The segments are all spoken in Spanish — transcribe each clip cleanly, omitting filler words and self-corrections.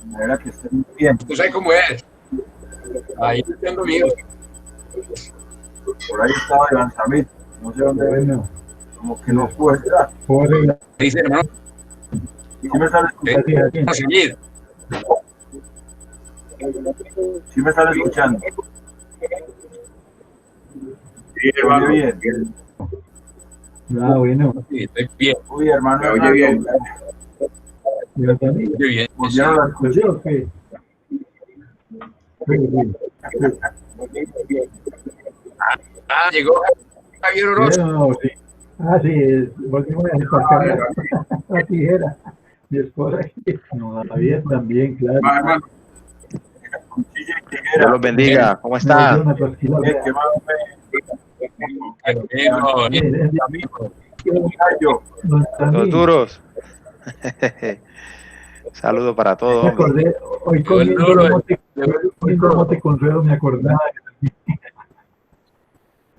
De verdad que estén muy bien. Tú sabes cómo es. Ahí tengo miedo. Por ahí estaba Iván Samit, no sé dónde ven, como que no puede estar. Dice, hermano, Sí me sale escuchando. seguir. Sí me sale escuchando. Sí, Oye hermano. bien. Ah, bueno. Sí, estoy bien. Uy, hermano, Me oye bien. Yo también. Estoy bien. volvieron las ¿Pues sí o qué? Sí, sí. Ah, llegó Javier Orozco. No, sí. Ah, sí, volvimos a sacar la tijera. Mi esposa, no, Javier también, claro. Ah, hermano. cuchilla y Dios tijera. los bendiga. ¿Cómo Me dio está? una tosquilla. ¿Qué más Tengo, gallo? Los duros. Saludo para todos, Me hombre. acordé, hoy llegó el comiendo duro. mote con suero me acordaba.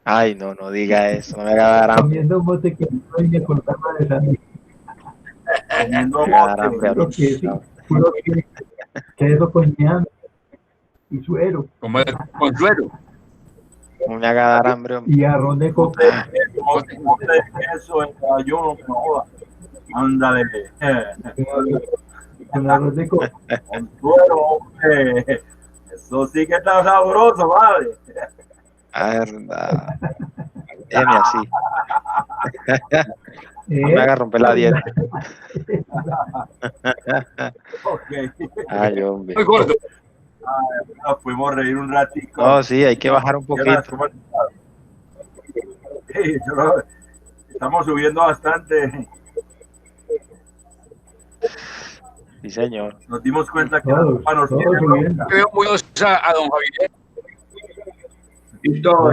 Ay, no, no diga eso. No me haga dar hambre. Comiendo mote con suero y me acordaba de Sandy. Comiendo No me haga dar mote. hambre a Puro mí. que sí, puro queso con ñame y suero. Como de consuelo. No me haga dar hambre, hombre. Y arroz de coco. Mote de queso en ayuno, no jodas. Ándale. Con arroz de coco. Con suero, hombre. Eso sí que está sabroso, vale. Verdad. Déjeme así. No me haga romper la dieta. Ok. Ay, hombre. Muy gordo. Nos pudimos reír un ratico. No, sí, hay que bajar un poquito. ¿Cómo estás? Sí, estamos subiendo bastante. Sí, señor. Nos dimos cuenta que Todos, la nos todos tiene subiendo. Yo veo muy a don Javier. Listo,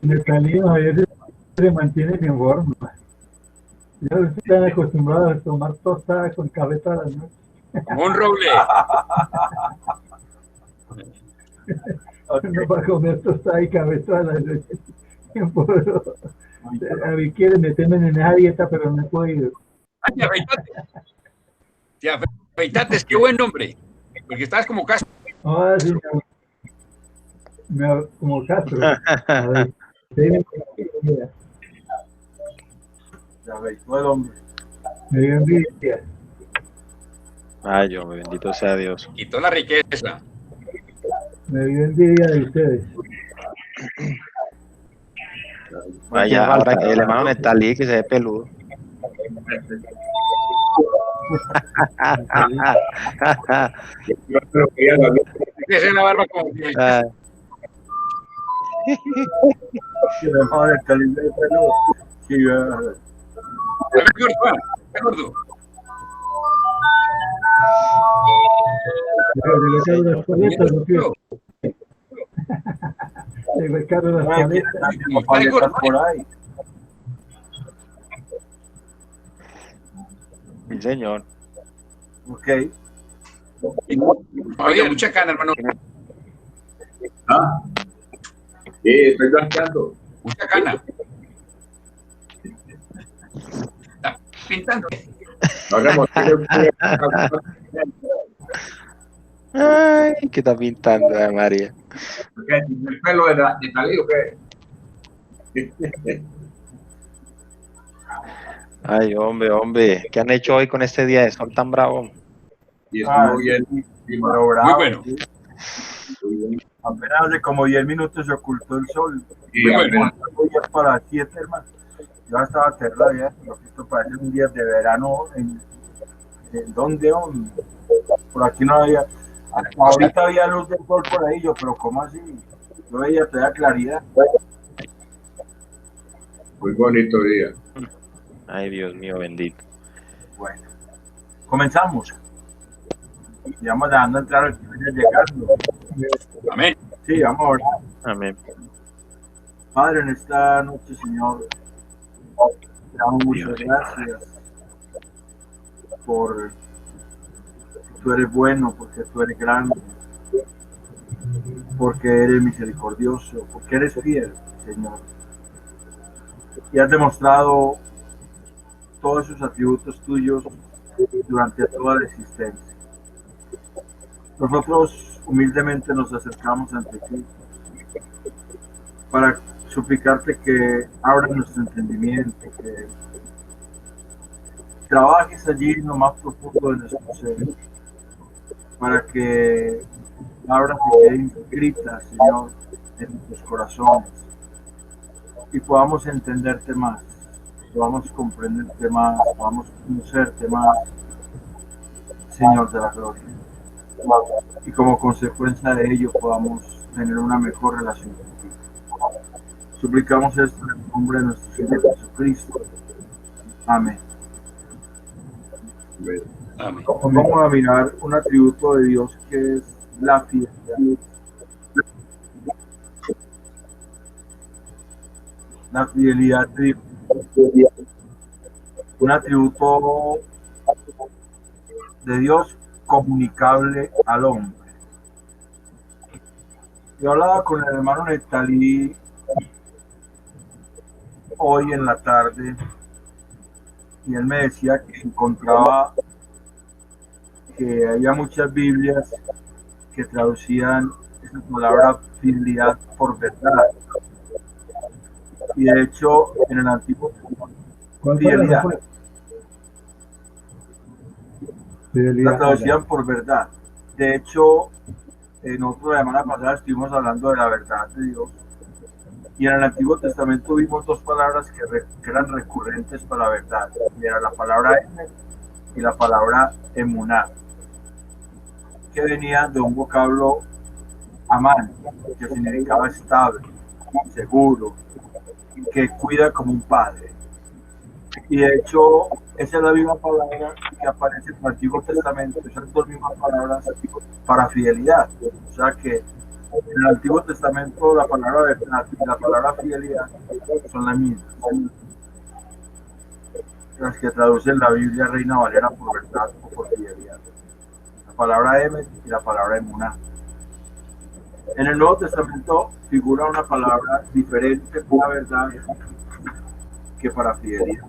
En el camino Javier se mantiene en forma. Ya están acostumbrados a tomar tostada con café todas las noches. Como un roble. No va a comer tostada y café todas las noches. A mí quiere meterme en esa dieta, pero no he podido. Ay, te afeitaste. Te afeitaste, qué buen nombre. Porque estás como Castro. Ah, sí, como Castro. A ver, Ya veis, todo el hombre. me dio envidia. Ay, hombre, bendito sea Dios. Quitó la riqueza. Me dio envidia de ustedes. Vaya, ahora el hermano Nestalí que se ve peludo. Esa es la barba como Ay, Que me joder, el calibre de pelo. Sí, Está gordo. Llegó las paletas, ¿no? Llegó el carro de las paletas. paletas por ahí. sí, señor. Ok. Javier, mucha cana, hermano. ¿Ah? Sí, estoy blanqueando. Mucha cana. Está pintando. No hagamos Ay, ¿qué está pintando, María? el pelo de Talí o qué. Ay, hombre, hombre, ¿qué han hecho hoy con este día de sol tan bravo? Y estuvo bien. Pero bravo. Muy bueno. Apenas hace como 10 minutos se ocultó el sol. Y Muy bueno. Hoy es para las 7, hermano. Yo estaba aterrado ya. Lo que esto parece un día de verano. ¿En dónde? Por aquí no había. Ahorita había luz del sol por ahí. Yo, pero ¿cómo así? Yo veía toda claridad. muy bonito día. Ay, Dios mío, bendito. Bueno, comenzamos. Ya vamos dejando entrar al que vaya llegando. Amén. Sí, vamos a orar. Amén. Padre, en esta noche, Señor, te damos muchas gracias por que tú eres bueno, porque tú eres grande, porque eres misericordioso, porque eres fiel, Señor. Y has demostrado todos esos atributos tuyos durante toda la existencia. Nosotros humildemente nos acercamos ante ti para suplicarte que abras nuestro entendimiento, que trabajes allí en lo más profundo de nuestro ser, para que la palabra se quede inscrita, Señor, en nuestros corazones y podamos entenderte más, podamos comprenderte más, podamos conocerte más, Señor de la gloria. Y como consecuencia de ello podamos tener una mejor relación contigo. Suplicamos esto en el nombre de nuestro Señor Jesucristo. Amén. Amén. Vamos a mirar un atributo de Dios que es la fidelidad. La fidelidad de Dios. Un atributo de Dios comunicable al hombre. Yo hablaba con el hermano Netalí hoy en la tarde y él me decía que encontraba que había muchas Biblias que traducían esa palabra fidelidad por verdad. Y de hecho, en el Antiguo fidelidad la traducían por verdad. De hecho, en otra semana pasada estuvimos hablando de la verdad de Dios. Y en el Antiguo Testamento vimos dos palabras que eran recurrentes para la verdad. Y era la palabra emet y la palabra emuná, que venía de un vocablo amán, que significaba estable, seguro, que cuida como un padre. Y de hecho, esa es la misma palabra que aparece en el Antiguo Testamento, esas dos mismas palabras para fidelidad. O sea que en el Antiguo Testamento la palabra verdad y la palabra fidelidad son las mismas. Las que traducen la Biblia Reina Valera por verdad o por fidelidad. La palabra emet y la palabra emuná. En el Nuevo Testamento figura una palabra diferente para verdad que para fidelidad.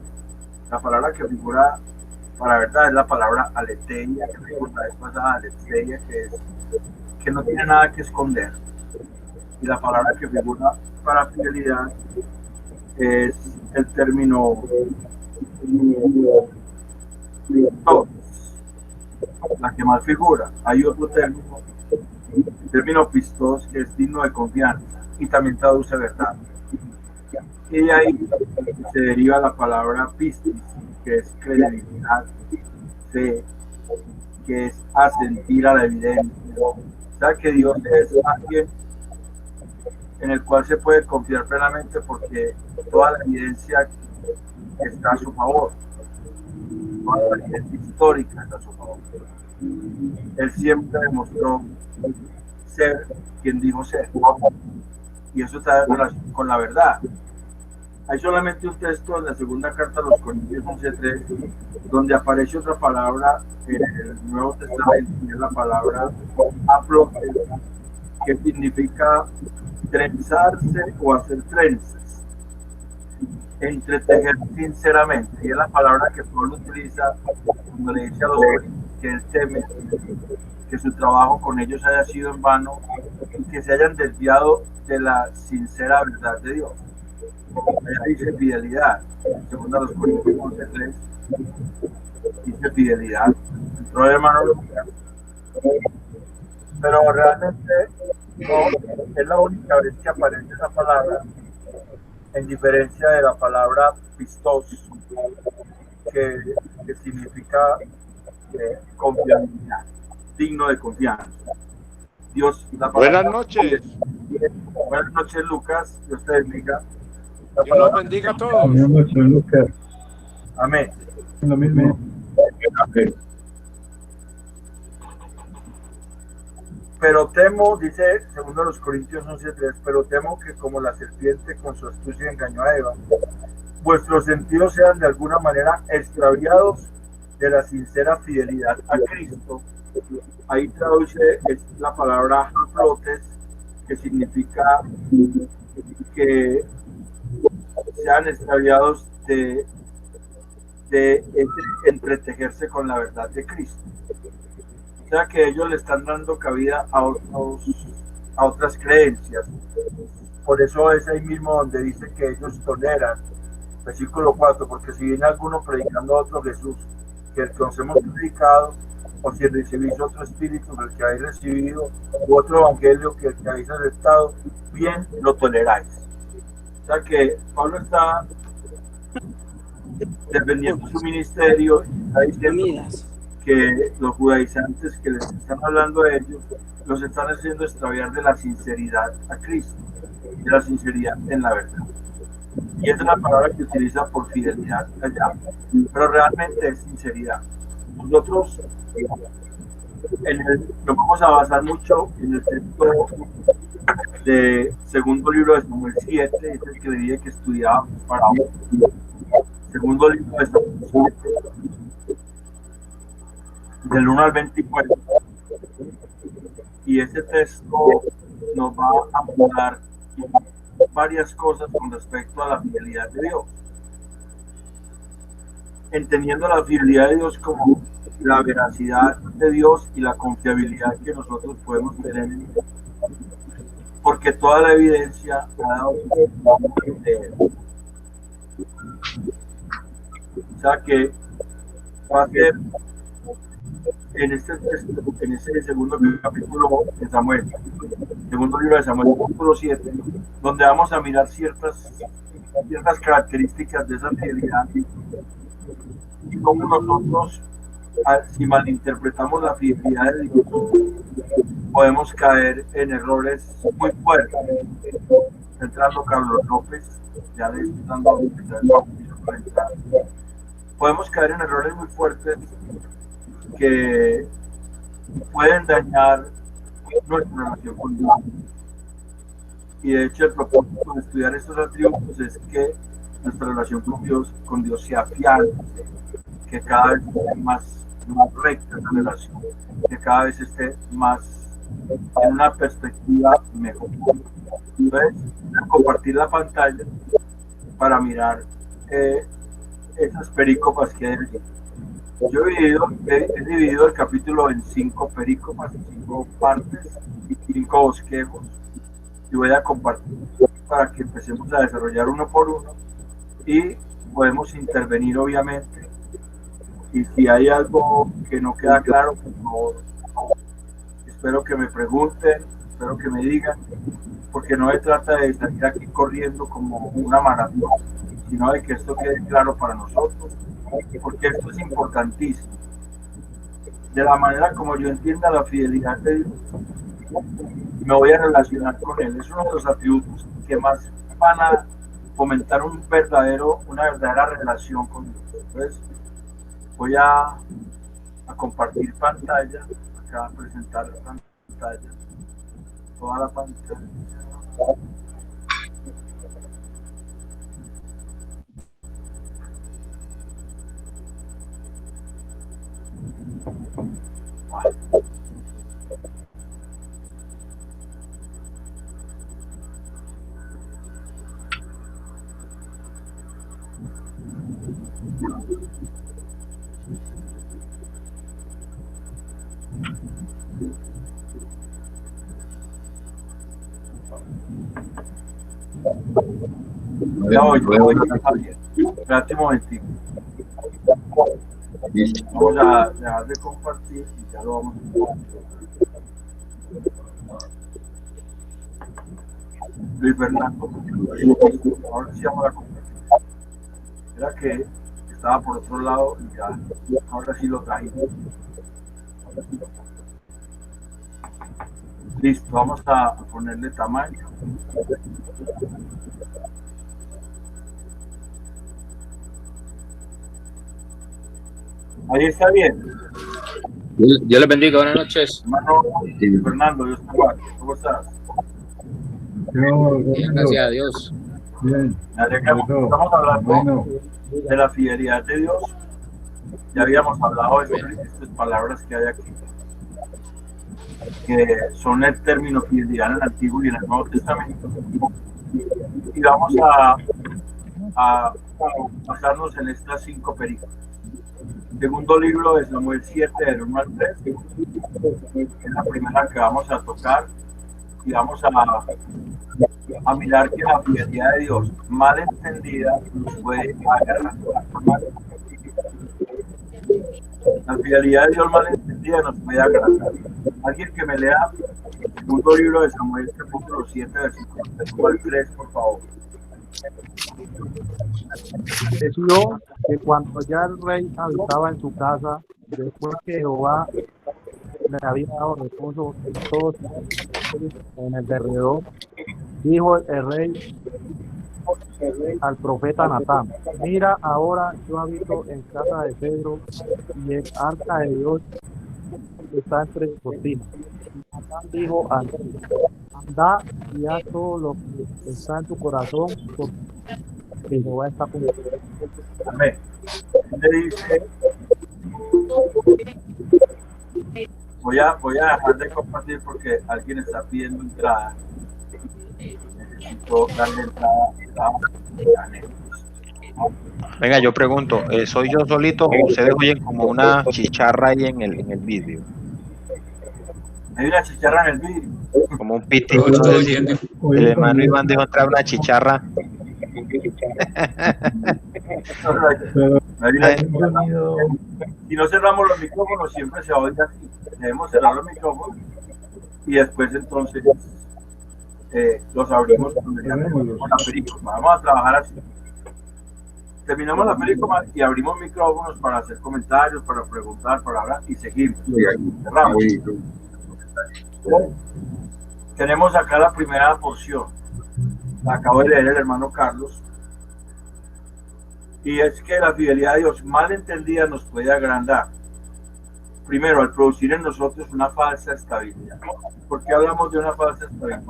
La palabra que figura para verdad es la palabra aletheia, que vimos la vez pasada, aletheia, que no tiene nada que esconder. Y la palabra que figura para fidelidad es el término pistos, la que más figura. Hay otro término, el término pistos, que es digno de confianza y también traduce verdad. Y de ahí se deriva la palabra pistis, que es credibilidad, fe, que es asentir a la evidencia. O sea que Dios es alguien en el cual se puede confiar plenamente porque toda la evidencia está a su favor, toda la evidencia histórica está a su favor. Él siempre demostró ser quien dijo ser, y eso está en relación con la verdad. Hay solamente un texto en la segunda carta a los Corintios 11:3 donde aparece otra palabra en el Nuevo Testamento, y es la palabra aplotes, que significa trenzarse o hacer trenzas, entretejer sinceramente, y es la palabra que Pablo utiliza cuando le dice a los Corintios que él teme que su trabajo con ellos haya sido en vano y que se hayan desviado de la sincera verdad de Dios. Ella dice fidelidad, según a los Corintios 11:3, dice fidelidad. Entró el hermano Lucas, pero realmente no es la única vez que aparece esa palabra, en diferencia de la palabra pistos, que significa confianza, digno de confianza. Dios, Buenas noches. Buenas noches, Lucas. Dios te bendiga. Dios los bendiga a todos. Buenas noches, Lucas. Amén. Lo mismo. Pero temo, dice segundo los Corintios 11:3, pero temo que como la serpiente con su astucia engañó a Eva, vuestros sentidos sean de alguna manera extraviados de la sincera fidelidad a Cristo. Ahí traduce la palabra aplotes, que significa que sean extraviados de de entretejerse con la verdad de Cristo. O sea que ellos le están dando cabida a otras creencias. Por eso es ahí mismo donde dice que ellos toleran, versículo 4, porque si viene alguno predicando a otro Jesús, que el que os hemos predicado, o si recibís otro espíritu del que habéis recibido, u otro evangelio que el que habéis aceptado, bien lo toleráis. O sea que Pablo está defendiendo su ministerio y está diciendo que los judaizantes que les están hablando a ellos los están haciendo extraviar de la sinceridad a Cristo, de la sinceridad en la verdad. Y es una palabra que utiliza por fidelidad allá, pero realmente es sinceridad. Nosotros nos vamos a basar mucho en el texto de segundo libro de Samuel 7, es el que le dije que estudiaba para hoy. Segundo libro de Samuel 7, del 1 al 24, y ese texto nos va a mostrar varias cosas con respecto a la fidelidad de Dios, entendiendo la fidelidad de Dios como la veracidad de Dios y la confiabilidad que nosotros podemos tener en Él, porque toda la evidencia ha dado de Él. O sea que va a ser en ese segundo capítulo de Samuel, segundo libro de Samuel, capítulo 7, donde vamos a mirar ciertas características de esa fidelidad y cómo nosotros, si malinterpretamos la fidelidad de Dios, podemos caer en errores muy fuertes. Entrando Carlos López, ya le estoy dando para entrar. Podemos caer en errores muy fuertes que pueden dañar nuestra relación con Dios. Y de hecho el propósito de estudiar estos atributos es que nuestra relación con Dios sea fiable, que cada vez esté más recta esa relación, que cada vez esté más en una perspectiva mejor. Entonces, compartir la pantalla para mirar esas perícopas que hay allí. Yo he dividido el capítulo en 5 perícopas, 5 partes y 5 bosquejos, y voy a compartir para que empecemos a desarrollar uno por uno y podemos intervenir obviamente, y si hay algo que no queda claro, por favor, espero que me pregunten, espero que me digan, porque no se trata de salir aquí corriendo como una maratón, sino de que esto quede claro para nosotros, porque esto es importantísimo. De la manera como yo entienda la fidelidad de Dios, me voy a relacionar con Él. Es uno de los atributos que más van a fomentar una verdadera relación con Dios. Entonces, voy a compartir pantalla, acá a presentar la pantalla, toda la pantalla. No, espérate un momentito. Vamos a dejar de compartir y ya lo vamos a compartir. Luis Fernando, ahora sí vamos a compartir. Era que estaba por otro lado y ya, ahora sí lo traigo. Listo, vamos a ponerle tamaño. Ahí está bien. Dios les bendiga, buenas noches. Hermano Fernando, Dios te guarde. ¿Cómo estás? Bien, gracias a Dios. Bien. Estamos hablando de la fidelidad de Dios. Ya habíamos hablado de estas palabras que hay aquí, que son el término fidelidad en el Antiguo y en el Nuevo Testamento. Y vamos a a basarnos en estas 5 películas. Segundo libro de Samuel 7, del 1 al 3, es la primera que vamos a tocar y vamos a mirar que la fidelidad de Dios mal entendida nos puede agarrar. La fidelidad de Dios mal entendida nos puede agarrar. Alguien que me lea el segundo libro de Samuel, capítulo 7, versículos 1 al 3, por favor. Aconteció que cuando ya el rey habitaba en su casa, después que Jehová le había dado reposo en todos en el derredor, dijo el rey al profeta Natán: mira, ahora yo habito en casa de Pedro y el arca de Dios está entre cortinas. Natán dijo al rey: anda y haz todo lo que está en tu corazón, porque Jehová está contigo. Amén. Le dice, voy a dejar de compartir porque alguien está pidiendo entrada. Necesito darle entrada. Venga, yo pregunto, ¿soy yo solito o ustedes oyen como una chicharra ahí en el vídeo? Hay una chicharra en el vídeo. Como un pitido. Lo estoy oyendo. El hermano Iván dejó entrar una chicharra. Si no cerramos los micrófonos, siempre se oye así. Debemos cerrar los micrófonos y después entonces los abrimos cuando ya terminemos la película. Vamos a trabajar así. Terminamos la película y abrimos micrófonos para hacer comentarios, para preguntar, para hablar y seguimos. Cerramos. Tenemos acá la primera porción. La acabo de leer el hermano Carlos. Y es que la fidelidad de Dios mal entendida nos puede agrandar. Primero, al producir en nosotros una falsa estabilidad. ¿Por qué hablamos de una falsa estabilidad?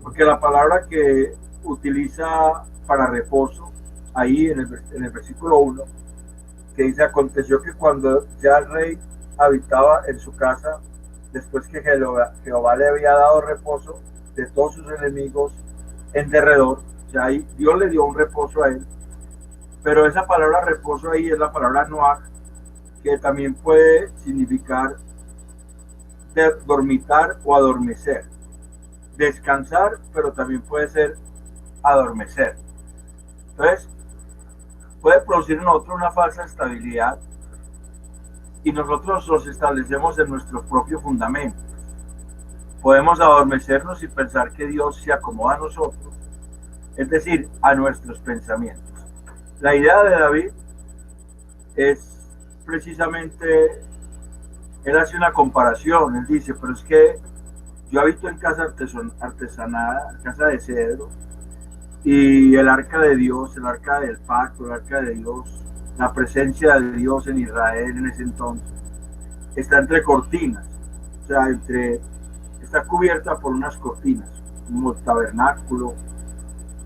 Porque la palabra que utiliza para reposo, ahí en el versículo 1, que dice: aconteció que cuando ya el rey habitaba en su casa, después que Jehová le había dado reposo de todos sus enemigos en derredor, o sea, ahí Dios le dio un reposo a él. Pero esa palabra reposo ahí es la palabra noach, que también puede significar dormitar o adormecer. Descansar, pero también puede ser adormecer. Entonces, puede producir en nosotros una falsa estabilidad y nosotros los establecemos en nuestros propios fundamentos. Podemos adormecernos y pensar que Dios se acomoda a nosotros, es decir, a nuestros pensamientos. La idea de David es precisamente, él hace una comparación, él dice: pero es que yo habito en casa artesanada, casa de cedro, y el arca de Dios, el arca del pacto, el arca de Dios, la presencia de Dios en Israel en ese entonces, está entre cortinas, o sea, está cubierta por unas cortinas, un tabernáculo.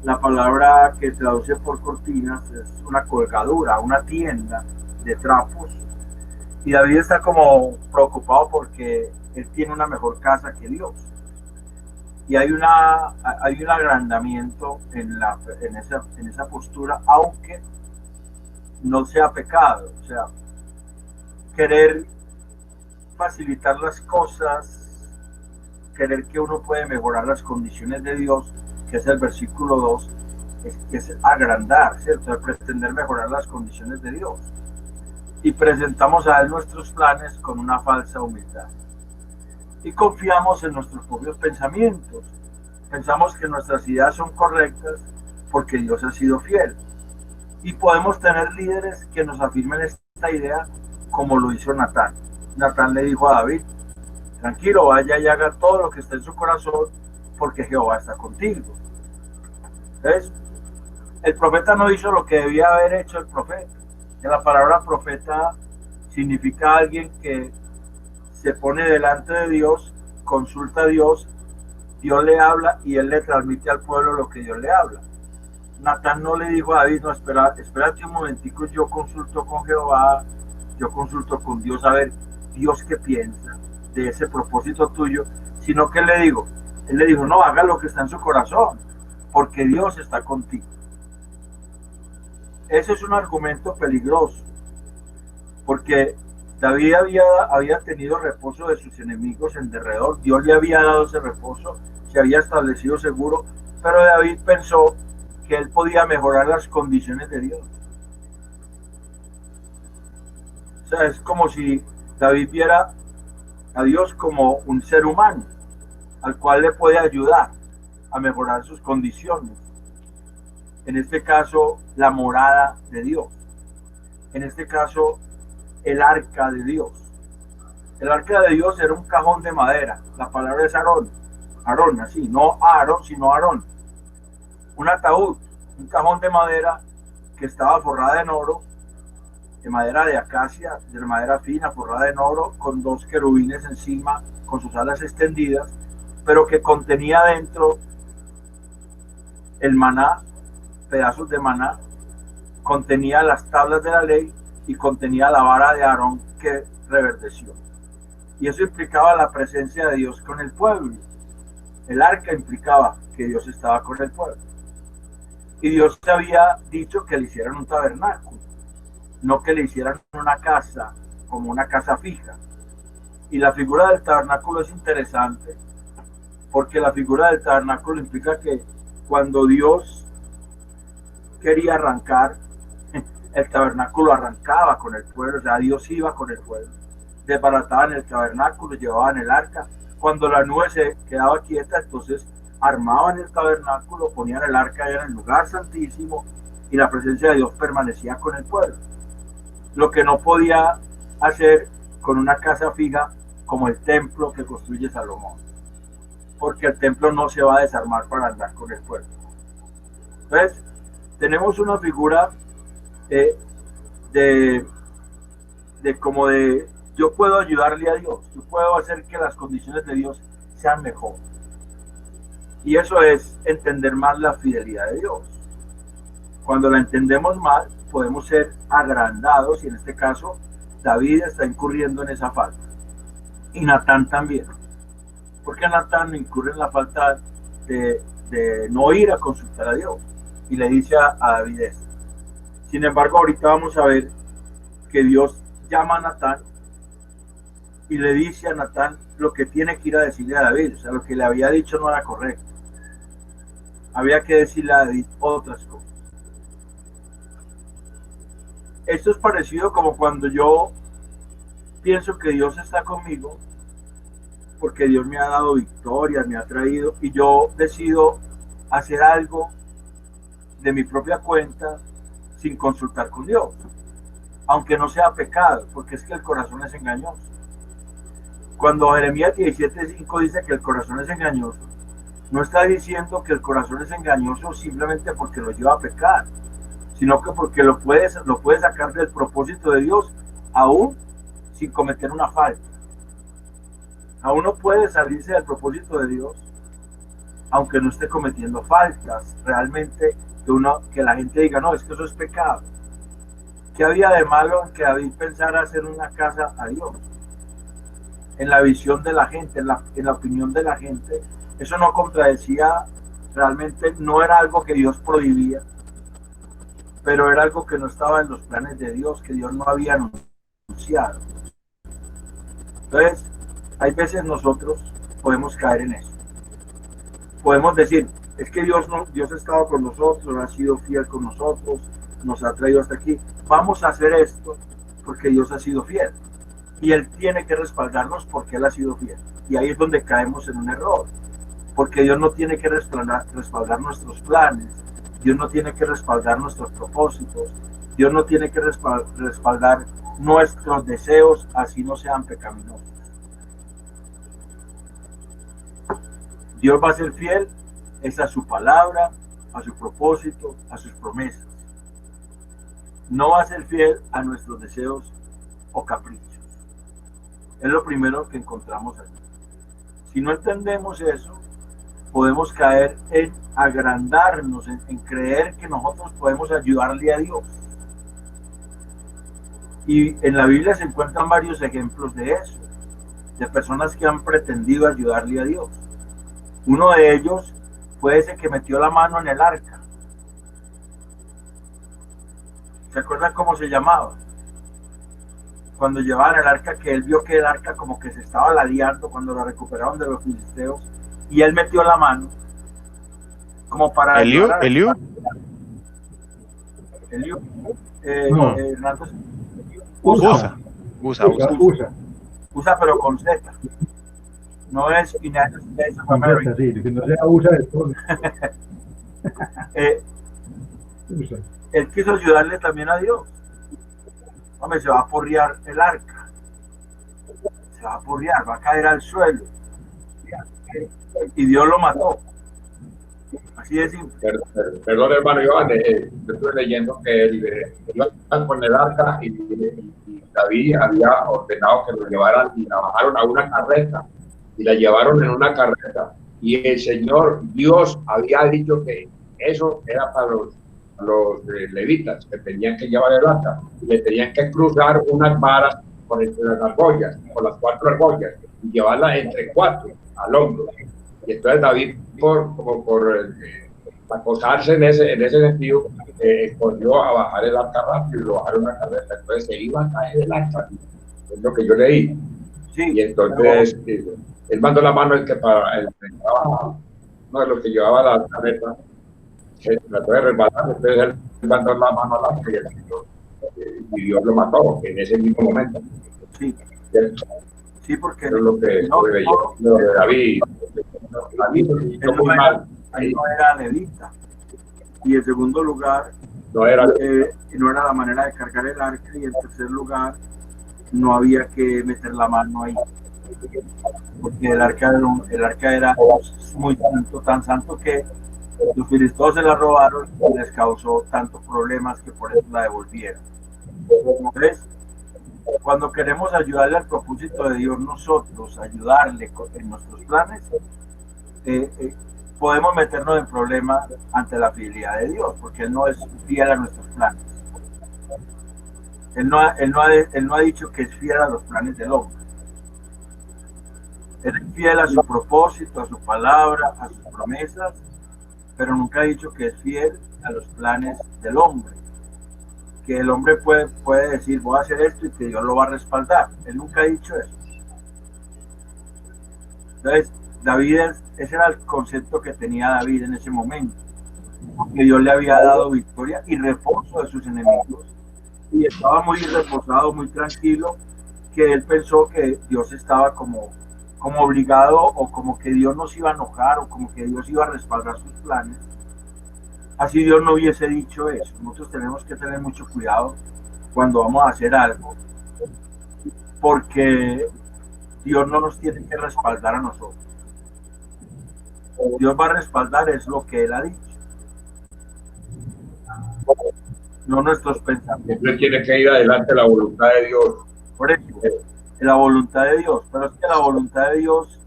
La palabra que traduce por cortinas es una colgadura, una tienda de trapos. Y David está como preocupado porque él tiene una mejor casa que Dios. Y hay un agrandamiento en esa postura, aunque no sea pecado. O sea, querer facilitar las cosas, querer que uno puede mejorar las condiciones de Dios, que es el versículo 2, es agrandar, ¿cierto? Es pretender mejorar las condiciones de Dios. Y presentamos a Él nuestros planes con una falsa humildad. Y confiamos en nuestros propios pensamientos. Pensamos que nuestras ideas son correctas porque Dios ha sido fiel. Y podemos tener líderes que nos afirmen esta idea, como lo hizo Natán. Natán le dijo a David: tranquilo, vaya y haga todo lo que está en su corazón, porque Jehová está contigo. Entonces, el profeta no hizo lo que debía haber hecho el profeta. Que la palabra profeta significa alguien que se pone delante de Dios, consulta a Dios, Dios le habla y él le transmite al pueblo lo que Dios le habla. Natán no le dijo a David: no, espérate un momentico, yo consulto con Jehová, yo consulto con Dios a ver Dios qué piensa de ese propósito tuyo, sino que él le dijo: no, haga lo que está en su corazón, porque Dios está contigo. ese es un argumento peligroso, porque David había tenido reposo de sus enemigos en derredor. Dios le había dado ese reposo, se había establecido seguro, pero David pensó que él podía mejorar las condiciones de Dios. O sea, es como si David viera a Dios como un ser humano al cual le puede ayudar a mejorar sus condiciones. En este caso, la morada de Dios. En este caso, el arca de Dios. El arca de Dios era un cajón de madera. La palabra es Aarón. Aarón, así, no Aarón, sino Aarón. Un ataúd, un cajón de madera que estaba forrada en oro, de madera de acacia, de madera fina, forrada en oro, con 2 querubines encima, con sus alas extendidas, pero que contenía dentro el maná, pedazos de maná, contenía las tablas de la ley y contenía la vara de Aarón que reverdeció. Y eso implicaba la presencia de Dios con el pueblo. El arca implicaba que Dios estaba con el pueblo. Y Dios te había dicho que le hicieran un tabernáculo, no que le hicieran una casa, como una casa fija. Y la figura del tabernáculo es interesante, porque la figura del tabernáculo implica que cuando Dios quería arrancar, el tabernáculo arrancaba con el pueblo, o sea, Dios iba con el pueblo. Desbarataban el tabernáculo, llevaban el arca. Cuando la nube se quedaba quieta, entonces armaban el tabernáculo, ponían el arca en el lugar santísimo y la presencia de Dios permanecía con el pueblo. Lo que no podía hacer con una casa fija como el templo que construye Salomón, porque el templo no se va a desarmar para andar con el pueblo. Entonces, tenemos una figura de como de yo puedo ayudarle a Dios, yo puedo hacer que las condiciones de Dios sean mejor. Y eso es entender más la fidelidad de Dios. Cuando la entendemos mal, podemos ser agrandados, y en este caso, David está incurriendo en esa falta. Y Natán también. Porque Natán incurre en la falta de no ir a consultar a Dios. Y le dice a David esto. Sin embargo, ahorita vamos a ver que Dios llama a Natán y le dice a Natán lo que tiene que ir a decirle a David. O sea, lo que le había dicho no era correcto. Había que decirle a David otras cosas. Esto es parecido como cuando yo pienso que Dios está conmigo, porque Dios me ha dado victorias, me ha traído, y yo decido hacer algo de mi propia cuenta sin consultar con Dios, aunque no sea pecado, porque es que el corazón es engañoso. Cuando Jeremías 17:5 dice que el corazón es engañoso, no está diciendo que el corazón es engañoso simplemente porque lo lleva a pecar, sino que porque lo puede sacar del propósito de Dios aún sin cometer una falta. Aún no puede salirse del propósito de Dios aunque no esté cometiendo faltas realmente, que la gente diga no, es que eso es pecado. ¿Qué había de malo en que David pensara hacer una casa a Dios? En la visión de la gente, en la opinión de la gente, eso no contradecía, realmente no era algo que Dios prohibía, pero era algo que no estaba en los planes de Dios, que Dios no había anunciado. Entonces, hay veces nosotros podemos caer en eso. Podemos decir, es que Dios ha estado con nosotros, ha sido fiel con nosotros, nos ha traído hasta aquí. Vamos a hacer esto porque Dios ha sido fiel. Y Él tiene que respaldarnos porque Él ha sido fiel. Y ahí es donde caemos en un error. Porque Dios no tiene que respaldar nuestros planes. Dios no tiene que respaldar nuestros propósitos. Dios no tiene que respaldar nuestros deseos, así no sean pecaminosos. Dios va a ser fiel es a su palabra, a su propósito, a sus promesas. No va a ser fiel a nuestros deseos o caprichos. Es lo primero que encontramos aquí. Si no entendemos eso, podemos caer en agrandarnos, en creer que nosotros podemos ayudarle a Dios. Y en la Biblia se encuentran varios ejemplos de eso, de personas que han pretendido ayudarle a Dios. Uno de ellos fue ese que metió la mano en el arca. ¿Se acuerdan cómo se llamaba? Cuando llevaban el arca, que él vio que el arca como que se estaba ladeando cuando la recuperaron de los filisteos, y él metió la mano como para... ¿Eliú? ¿Eliú? Eliú. No. Hernando, Usa. Usa, pero con Z. No es United States of America. Sí, que no sea USA de todo. USA. Él quiso ayudarle también a Dios. Hombre, se va a porrear el arca. Se va a porrear, va a caer al suelo. Y Dios lo mató. Así de simple. Perdón, hermano Iván, yo estuve leyendo que iban con el arca y David había ordenado que lo llevaran y la bajaron a una carreta y la llevaron en una carreta. Y el Señor Dios había dicho que eso era para los levitas que tenían que llevar el arca y le tenían que cruzar unas varas con las argollas, con las 4 argollas y llevarla entre 4 al hombro. Y entonces David, por acosarse en ese sentido, corrió a bajar el arca rápido y lo bajaron una carreta. Entonces se iba a caer el arca, es lo que yo leí. Sí, y entonces él mandó la mano el que para uno de los que llevaba la carreta, se trató de resbalar, entonces él mandó la mano al arca y Dios lo mató en ese mismo momento. sí. Sí, porque Eso es lo que no, David él no era levita. Y en segundo lugar, no era no era la manera de cargar el arca. Y en tercer lugar, no había que meter la mano ahí. Porque el arca era muy santo, tan santo que los filisteos se la robaron y les causó tantos problemas que por eso la devolvieron. Entonces, cuando queremos ayudarle al propósito de Dios, nosotros ayudarle en nuestros planes, podemos meternos en problemas ante la fidelidad de Dios, porque Él no es fiel a nuestros planes. Él no ha dicho que es fiel a los planes del hombre. Él es fiel a su propósito, a su palabra, a sus promesas, pero nunca ha dicho que es fiel a los planes del hombre. Que el hombre puede decir, voy a hacer esto y que Dios lo va a respaldar. Él nunca ha dicho eso. Entonces, ese era el concepto que tenía David en ese momento. Que Dios le había dado victoria y reposo de sus enemigos. Y estaba muy reposado, muy tranquilo, que él pensó que Dios estaba como obligado, o como que Dios nos iba a enojar, o como que Dios iba a respaldar sus planes. Así Dios no hubiese dicho eso. Nosotros tenemos que tener mucho cuidado cuando vamos a hacer algo, porque Dios no nos tiene que respaldar a nosotros. Dios va a respaldar es lo que Él ha dicho, no nuestros pensamientos. siempre tiene que ir adelante la voluntad de Dios. Por eso, la voluntad de Dios, pero es que la voluntad de Dios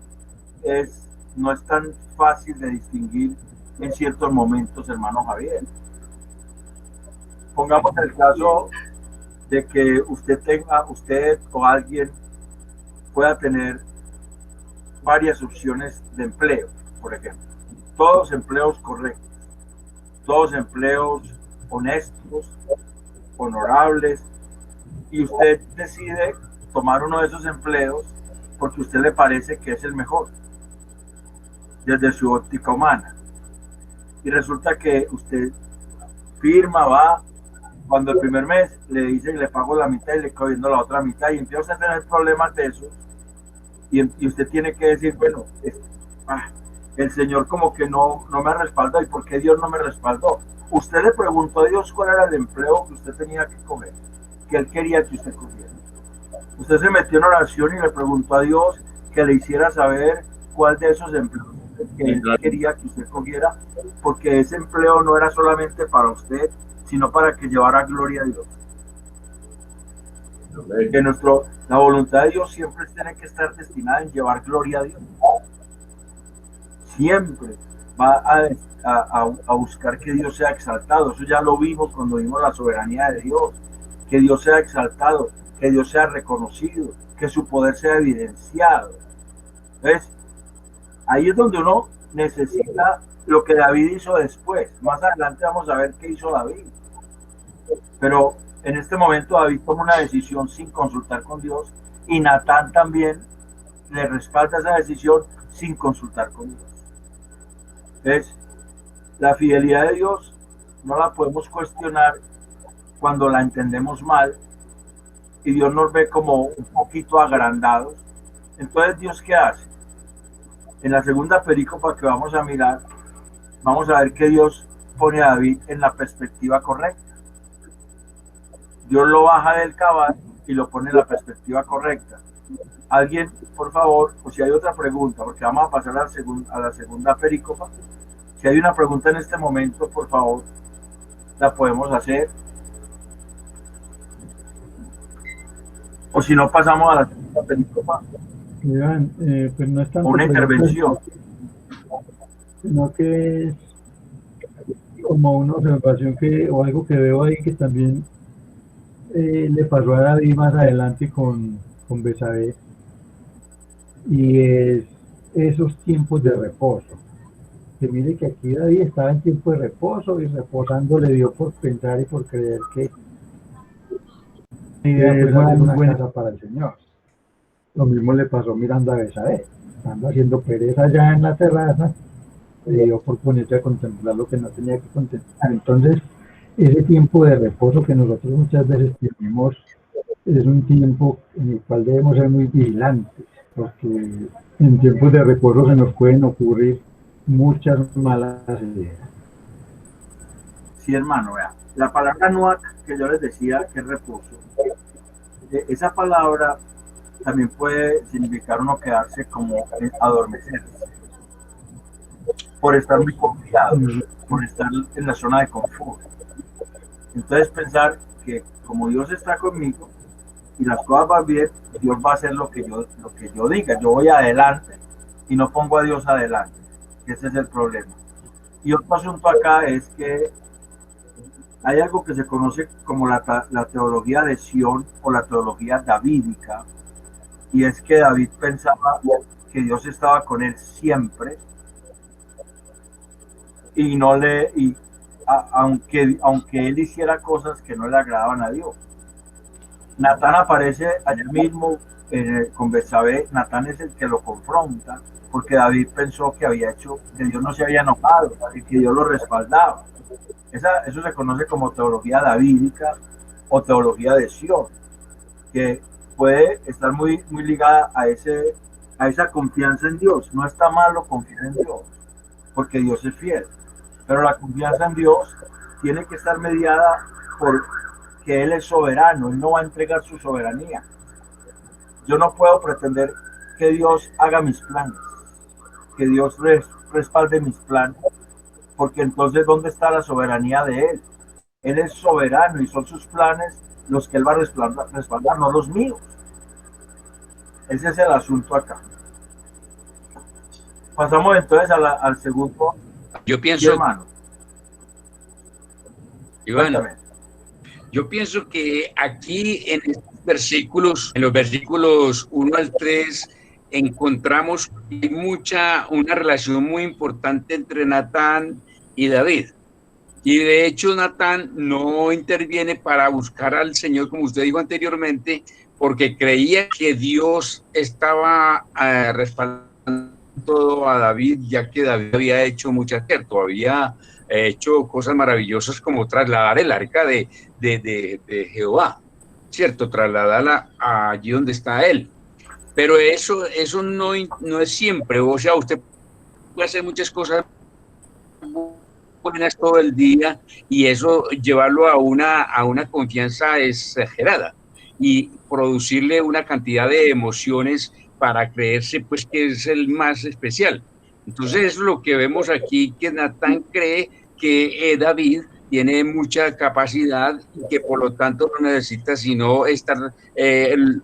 no es tan fácil de distinguir en ciertos momentos, hermano Javier. Pongamos el caso de que usted o alguien pueda tener varias opciones de empleo, por ejemplo. Todos empleos correctos, todos empleos honestos, honorables, y usted decide tomar uno de esos empleos porque a usted le parece que es el mejor, desde su óptica humana. Y resulta que usted firma, va, cuando el primer mes le dicen le pago la mitad y le quedo viendo la otra mitad y empieza a tener problemas de eso, y usted tiene que decir, bueno, el Señor como que no me respaldó. ¿Y por qué Dios no me respaldó? Usted le preguntó a Dios cuál era el empleo que usted tenía que coger, que Él quería que usted cogiera. Usted se metió en oración y le preguntó a Dios que le hiciera saber cuál de esos empleos que Él quería que usted cogiera, porque ese empleo no era solamente para usted, sino para que llevara gloria a Dios. Que la voluntad de Dios siempre tiene que estar destinada en llevar gloria a Dios. Siempre va a buscar que Dios sea exaltado. Eso ya lo vimos cuando vimos la soberanía de Dios. Que Dios sea exaltado, que Dios sea reconocido, que su poder sea evidenciado. ¿Ves? Ahí es donde uno necesita lo que David hizo después. Más adelante vamos a ver qué hizo David. Pero en este momento David toma una decisión sin consultar con Dios y Natán también le respalda esa decisión sin consultar con Dios. Entonces, la fidelidad de Dios no la podemos cuestionar cuando la entendemos mal y Dios nos ve como un poquito agrandados. Entonces, ¿Dios qué hace? En la segunda perícopa que vamos a mirar, vamos a ver que Dios pone a David en la perspectiva correcta. Dios lo baja del caballo y lo pone en la perspectiva correcta. Alguien, por favor, o si hay otra pregunta, porque vamos a pasar a la segunda perícopa. Si hay una pregunta en este momento, por favor, la podemos hacer. O si no, pasamos a la segunda perícopa. Iván, pues no es tanto Una intervención. Sino que es como una observación o algo que veo ahí que también le pasó a David más adelante con Betsabé, y es esos tiempos de reposo. Que mire que aquí David estaba en tiempo de reposo y reposando le dio por pensar y por creer que es una buena casa para el Señor. Lo mismo le pasó mirando a Betsabé, estando haciendo pereza allá en la terraza, le dio por ponerse a contemplar lo que no tenía que contemplar. Entonces, ese tiempo de reposo que nosotros muchas veces tenemos es un tiempo en el cual debemos ser muy vigilantes, porque en tiempos de reposo se nos pueden ocurrir muchas malas ideas. Sí, hermano, vea. La palabra nuac que yo les decía que es reposo, esa palabra también puede significar uno quedarse como adormecerse, por estar muy confiado, por estar en la zona de confort. Entonces pensar que como Dios está conmigo y las cosas van bien, Dios va a hacer lo que yo diga. Yo voy adelante y no pongo a Dios adelante. Ese es el problema. Y otro asunto acá es que hay algo que se conoce como la teología de Sión o la teología davídica, y es que David pensaba que Dios estaba con él siempre y no le aunque él hiciera cosas que no le agradaban a Dios. Natán aparece allá mismo con Betsabé. Natán es el que lo confronta porque David pensó que Dios no se había enojado y que Dios lo respaldaba. Eso se conoce como teología davídica o teología de Sión, que puede estar muy, muy ligada a esa confianza en Dios. No está malo confiar en Dios, porque Dios es fiel, pero la confianza en Dios tiene que estar mediada por que Él es soberano. Él no va a entregar su soberanía. Yo no puedo pretender que Dios haga mis planes, que Dios respalde mis planes, porque entonces ¿dónde está la soberanía de Él? Él es soberano y son sus planes los que Él va a respaldar, no los míos. Ese es el asunto acá. Pasamos entonces al segundo. Yo pienso, hermano. Iván, yo pienso que aquí en estos versículos, en los versículos 1 al 3, encontramos una relación muy importante entre Natán y David. Y de hecho Natán no interviene para buscar al Señor, como usted dijo anteriormente, porque creía que Dios estaba respaldando todo a David, ya que David había hecho muchas cosas, había hecho cosas maravillosas como trasladar el arca de Jehová, ¿cierto? Trasladarla allí donde está él. Pero eso no es siempre. O sea, usted puede hacer muchas cosas buenas todo el día y eso llevarlo a una confianza exagerada y producirle una cantidad de emociones para creerse pues que es el más especial. Entonces eso es lo que vemos aquí, que Natán cree que David tiene mucha capacidad y que por lo tanto no necesita sino estar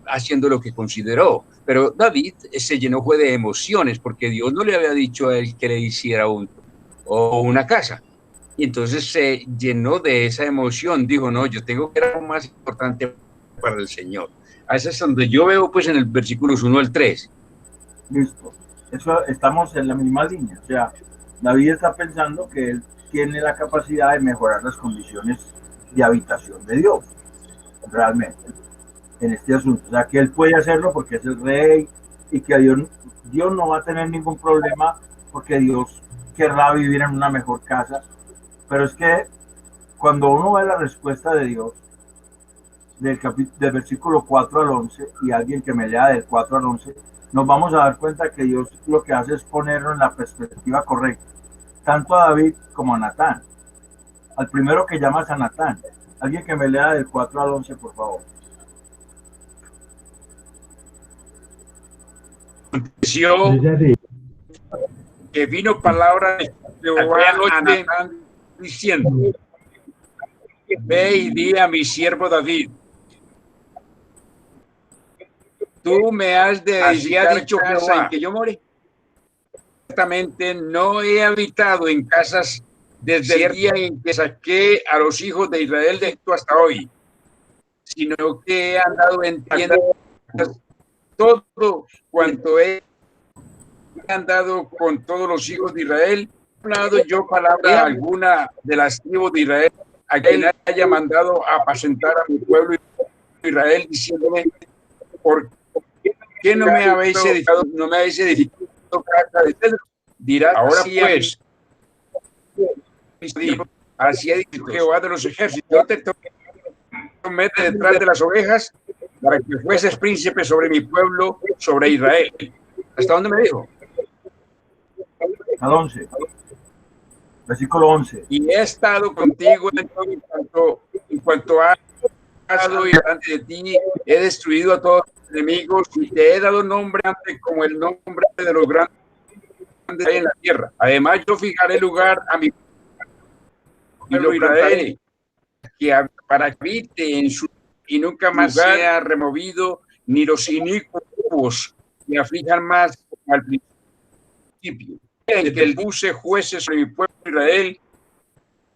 haciendo lo que consideró. Pero David se llenó fue de emociones porque Dios no le había dicho a él que le hiciera una casa. Y entonces se llenó de esa emoción. Dijo, no, yo tengo que ser algo más importante para el Señor. A eso es donde yo veo pues en el versículos 1 al 3. Listo. Eso estamos en la misma línea. O sea, David está pensando que él tiene la capacidad de mejorar las condiciones de habitación de Dios, realmente, en este asunto. O sea, que él puede hacerlo porque es el rey y que Dios no va a tener ningún problema porque Dios querrá vivir en una mejor casa. Pero es que cuando uno ve la respuesta de Dios, del versículo 4 al 11, y alguien que me lea del 4 al 11, nos vamos a dar cuenta que Dios lo que hace es ponerlo en la perspectiva correcta, tanto a David como a Natán. Al primero que llamas a Natán. Alguien que me lea del 4 al 11, por favor. Aconteció Dice así, que vino palabra de Jehová a Natán diciendo: ve y di a mi siervo David, tú me has de Así ha dicho casa Jehová, en que yo more. Ciertamente no he habitado en casas desde el día en que saqué a los hijos de Israel de Egipto hasta hoy, sino que he andado en tiendas. Todo cuanto he andado con todos los hijos de Israel, no he hablado yo palabra alguna de las tribus de Israel a quien haya mandado a apacentar a mi pueblo Israel, diciéndome: ¿por qué no me habéis edificado, casa de cedro? Dirá: ahora pues, así ha dicho Jehová de los ejércitos, yo te tomé detrás de las ovejas para que fueses príncipe sobre mi pueblo, sobre Israel. ¿Hasta dónde me dijo? Al 11. Versículo 11. Y he estado contigo en cuanto ha pasado y delante de ti, he destruido a todos tus enemigos y te he dado nombre como el nombre de los grandes en la tierra. Además, yo fijaré lugar a mi pueblo Israel, para que habite en su y nunca más sea removido, ni los inicuos me aflijan más al principio. En que el puse jueces sobre mi pueblo Israel,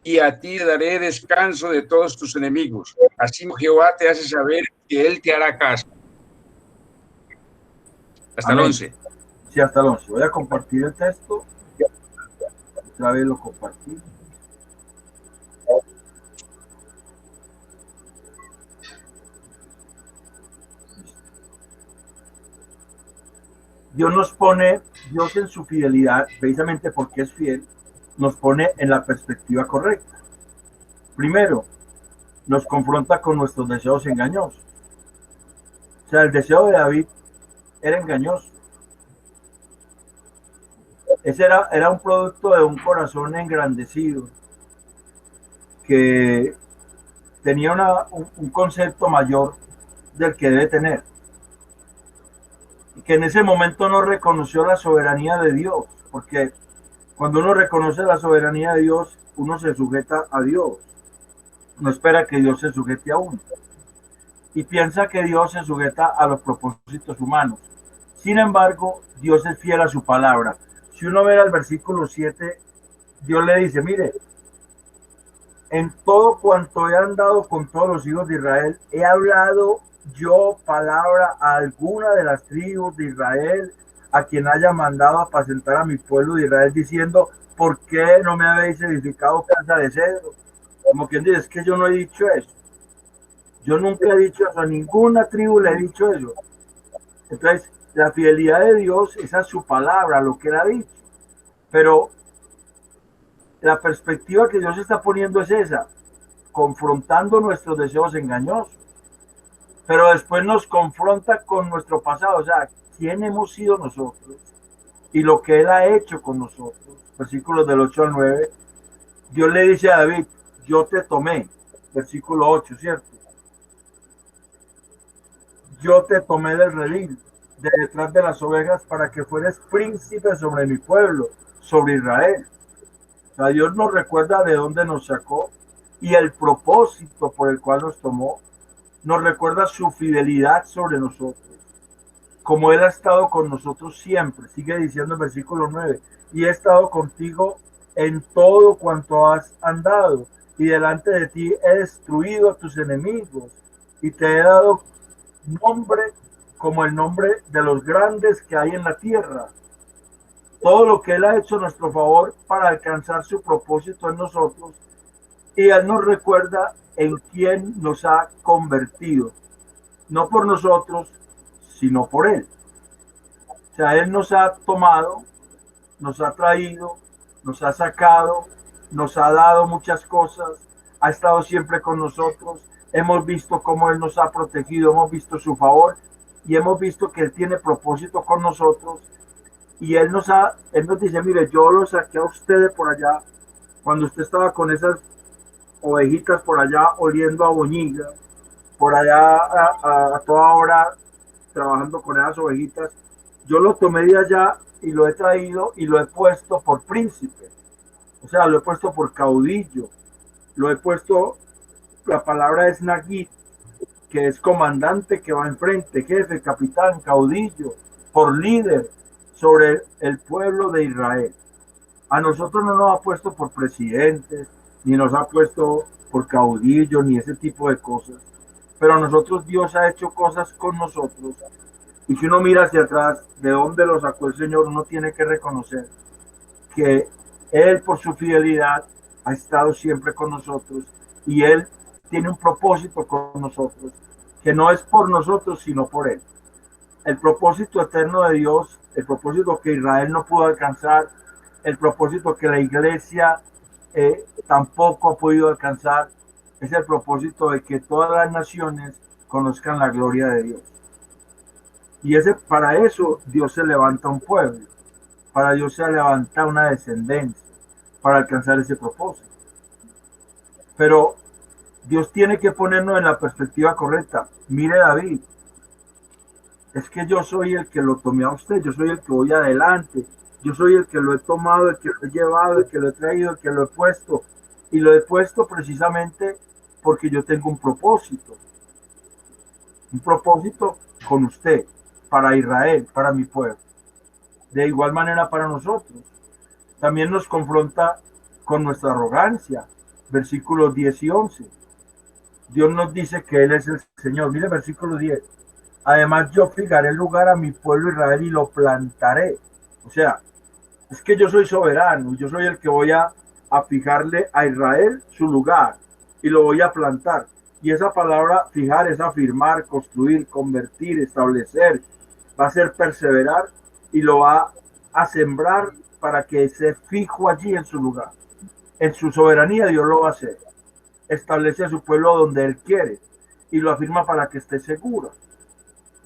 y a ti daré descanso de todos tus enemigos. Así Jehová te hace saber que él te hará caso. Hasta el 11. Sí, hasta el 11. Voy a compartir el texto. Otra vez lo compartí. Dios nos pone, Dios en su fidelidad, precisamente porque es fiel, nos pone en la perspectiva correcta. Primero, nos confronta con nuestros deseos engañosos. O sea, el deseo de David era engañoso. Ese era un producto de un corazón engrandecido que tenía un concepto mayor del que debe tener. Y que en ese momento no reconoció la soberanía de Dios, porque cuando uno reconoce la soberanía de Dios, uno se sujeta a Dios. No espera que Dios se sujete a uno. Y piensa que Dios se sujeta a los propósitos humanos. Sin embargo, Dios es fiel a su palabra. Si uno ve el versículo 7, Dios le dice: mire, en todo cuanto he andado con todos los hijos de Israel, he hablado yo palabra a alguna de las tribus de Israel, a quien haya mandado a apacentar a mi pueblo de Israel, diciendo: ¿por qué no me habéis edificado casa de cedro? Como quien dice: es que yo no he dicho eso. Yo nunca he dicho eso, a ninguna tribu le he dicho eso. Entonces, la fidelidad de Dios es a su palabra, lo que él ha dicho. Pero la perspectiva que Dios está poniendo es esa, confrontando nuestros deseos engañosos. Pero después nos confronta con nuestro pasado, o sea, quién hemos sido nosotros y lo que él ha hecho con nosotros. Versículos del 8 al 9. Dios le dice a David: yo te tomé. Versículo 8, ¿cierto? Yo te tomé del redil, de detrás de las ovejas, para que fueres príncipe sobre mi pueblo, sobre Israel. O sea, Dios nos recuerda de dónde nos sacó y el propósito por el cual nos tomó. Nos recuerda su fidelidad sobre nosotros, como él ha estado con nosotros siempre. Sigue diciendo el versículo 9: y he estado contigo en todo cuanto has andado, y delante de ti he destruido a tus enemigos, y te he dado nombre como el nombre de los grandes que hay en la tierra. Todo lo que él ha hecho a nuestro favor para alcanzar su propósito en nosotros Y Él nos recuerda en quién nos ha convertido, no por nosotros, sino por Él. O sea, Él nos ha tomado, nos ha traído, nos ha sacado, nos ha dado muchas cosas, ha estado siempre con nosotros, hemos visto cómo Él nos ha protegido, hemos visto su favor y hemos visto que Él tiene propósito con nosotros y Él nos dice, mire, yo lo saqué a ustedes por allá, cuando usted estaba con esas ovejitas por allá oliendo a boñiga, por allá a toda hora trabajando con esas ovejitas, yo lo tomé de allá y lo he traído y lo he puesto por príncipe, o sea, lo he puesto por caudillo, lo he puesto, la palabra es Nagid, que es comandante que va enfrente, jefe, capitán, caudillo, por líder sobre el pueblo de Israel. A nosotros no nos ha puesto por presidentes, ni nos ha puesto por caudillo, ni ese tipo de cosas. Pero a nosotros Dios ha hecho cosas con nosotros. Y si uno mira hacia atrás, de dónde lo sacó el Señor, uno tiene que reconocer que Él, por su fidelidad, ha estado siempre con nosotros. Y Él tiene un propósito con nosotros, que no es por nosotros, sino por Él. El propósito eterno de Dios, el propósito que Israel no pudo alcanzar, el propósito que la iglesia tampoco ha podido alcanzar, es el propósito de que todas las naciones conozcan la gloria de Dios. Y para eso Dios se levanta un pueblo, para Dios se levanta una descendencia, para alcanzar ese propósito. Pero Dios tiene que ponernos en la perspectiva correcta. Mire David, es que yo soy el que lo tomé a usted, yo soy el que voy adelante, yo soy el que lo he tomado, el que lo he llevado, el que lo he traído, el que lo he puesto. Y lo he puesto precisamente porque yo tengo un propósito con usted, para Israel, para mi pueblo. De igual manera para nosotros. También nos confronta con nuestra arrogancia. Versículos 10 y 11. Dios nos dice que Él es el Señor. Mire versículo 10. Además yo fijaré lugar a mi pueblo Israel y lo plantaré. O sea, es que yo soy soberano, yo soy el que voy a fijarle a Israel su lugar y lo voy a plantar. Y esa palabra fijar es afirmar, construir, convertir, establecer, va a ser perseverar y lo va a sembrar para que se fijo allí en su lugar. En su soberanía Dios lo va a hacer. Establece a su pueblo donde Él quiere y lo afirma para que esté seguro.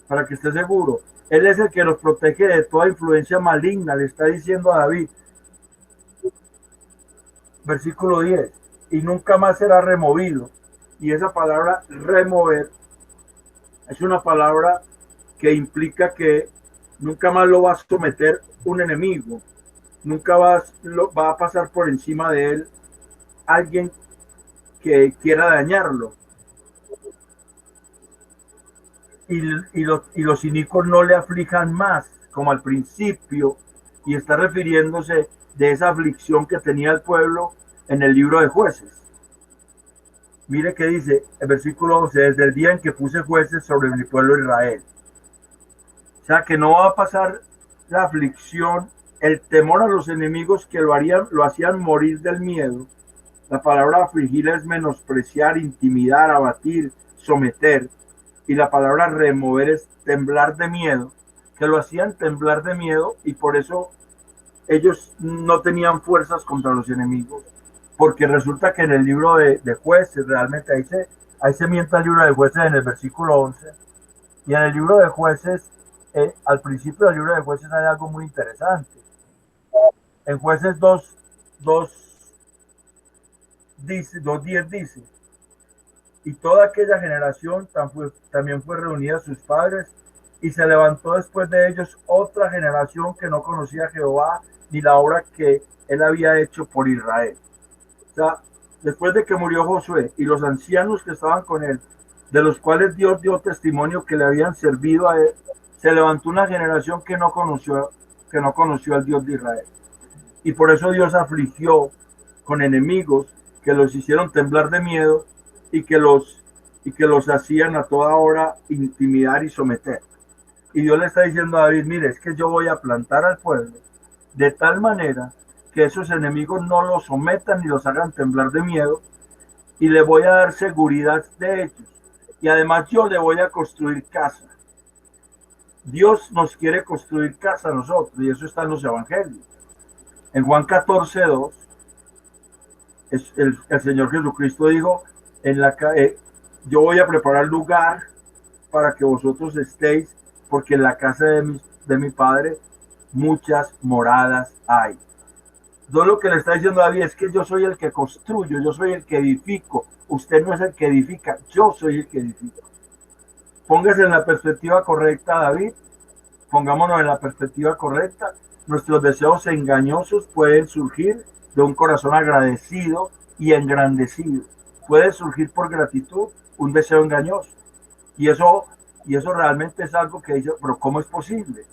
Para que esté seguro. Él es el que nos protege de toda influencia maligna, le está diciendo a David. Versículo 10. Y nunca más será removido. Y esa palabra remover es una palabra que implica que nunca más lo va a someter un enemigo. Nunca va a pasar por encima de él alguien que quiera dañarlo. Y los inicuos no le aflijan más, como al principio, y está refiriéndose de esa aflicción que tenía el pueblo en el libro de Jueces. Mire que dice el versículo 12, desde el día en que puse jueces sobre mi pueblo Israel. O sea que no va a pasar la aflicción, el temor a los enemigos que lo hacían morir del miedo. La palabra afligir es menospreciar, intimidar, abatir, someter. Y la palabra remover es temblar de miedo, que lo hacían temblar de miedo y por eso ellos no tenían fuerzas contra los enemigos, porque resulta que en el libro de Jueces, realmente ahí se mienta el libro de Jueces en el versículo 11, y en el libro de Jueces, al principio del libro de Jueces hay algo muy interesante. En Jueces 2:10 dice, y toda aquella generación también fue reunida a sus padres, y se levantó después de ellos otra generación que no conocía a Jehová, ni la obra que él había hecho por Israel. O sea, después de que murió Josué y los ancianos que estaban con él, de los cuales Dios dio testimonio que le habían servido a él, se levantó una generación que no conoció al Dios de Israel. Y por eso Dios afligió con enemigos que los hicieron temblar de miedo y que los hacían a toda hora intimidar y someter. Y Dios le está diciendo a David, mire, es que yo voy a plantar al pueblo de tal manera que esos enemigos no los sometan ni los hagan temblar de miedo, y le voy a dar seguridad de ellos. Y además yo le voy a construir casa. Dios nos quiere construir casa a nosotros, y eso está en los evangelios. En Juan 14:2, el Señor Jesucristo dijo, yo voy a preparar lugar para que vosotros estéis, porque en la casa de mi Padre muchas moradas hay. Todo lo que le está diciendo David es que yo soy el que construyo, yo soy el que edifico. Usted no es el que edifica, yo soy el que edifica. Póngase en la perspectiva correcta, David. Pongámonos en la perspectiva correcta. Nuestros deseos engañosos pueden surgir de un corazón agradecido y engrandecido. Puede surgir por gratitud un deseo engañoso. Y eso realmente es algo que dice, pero ¿cómo es posible?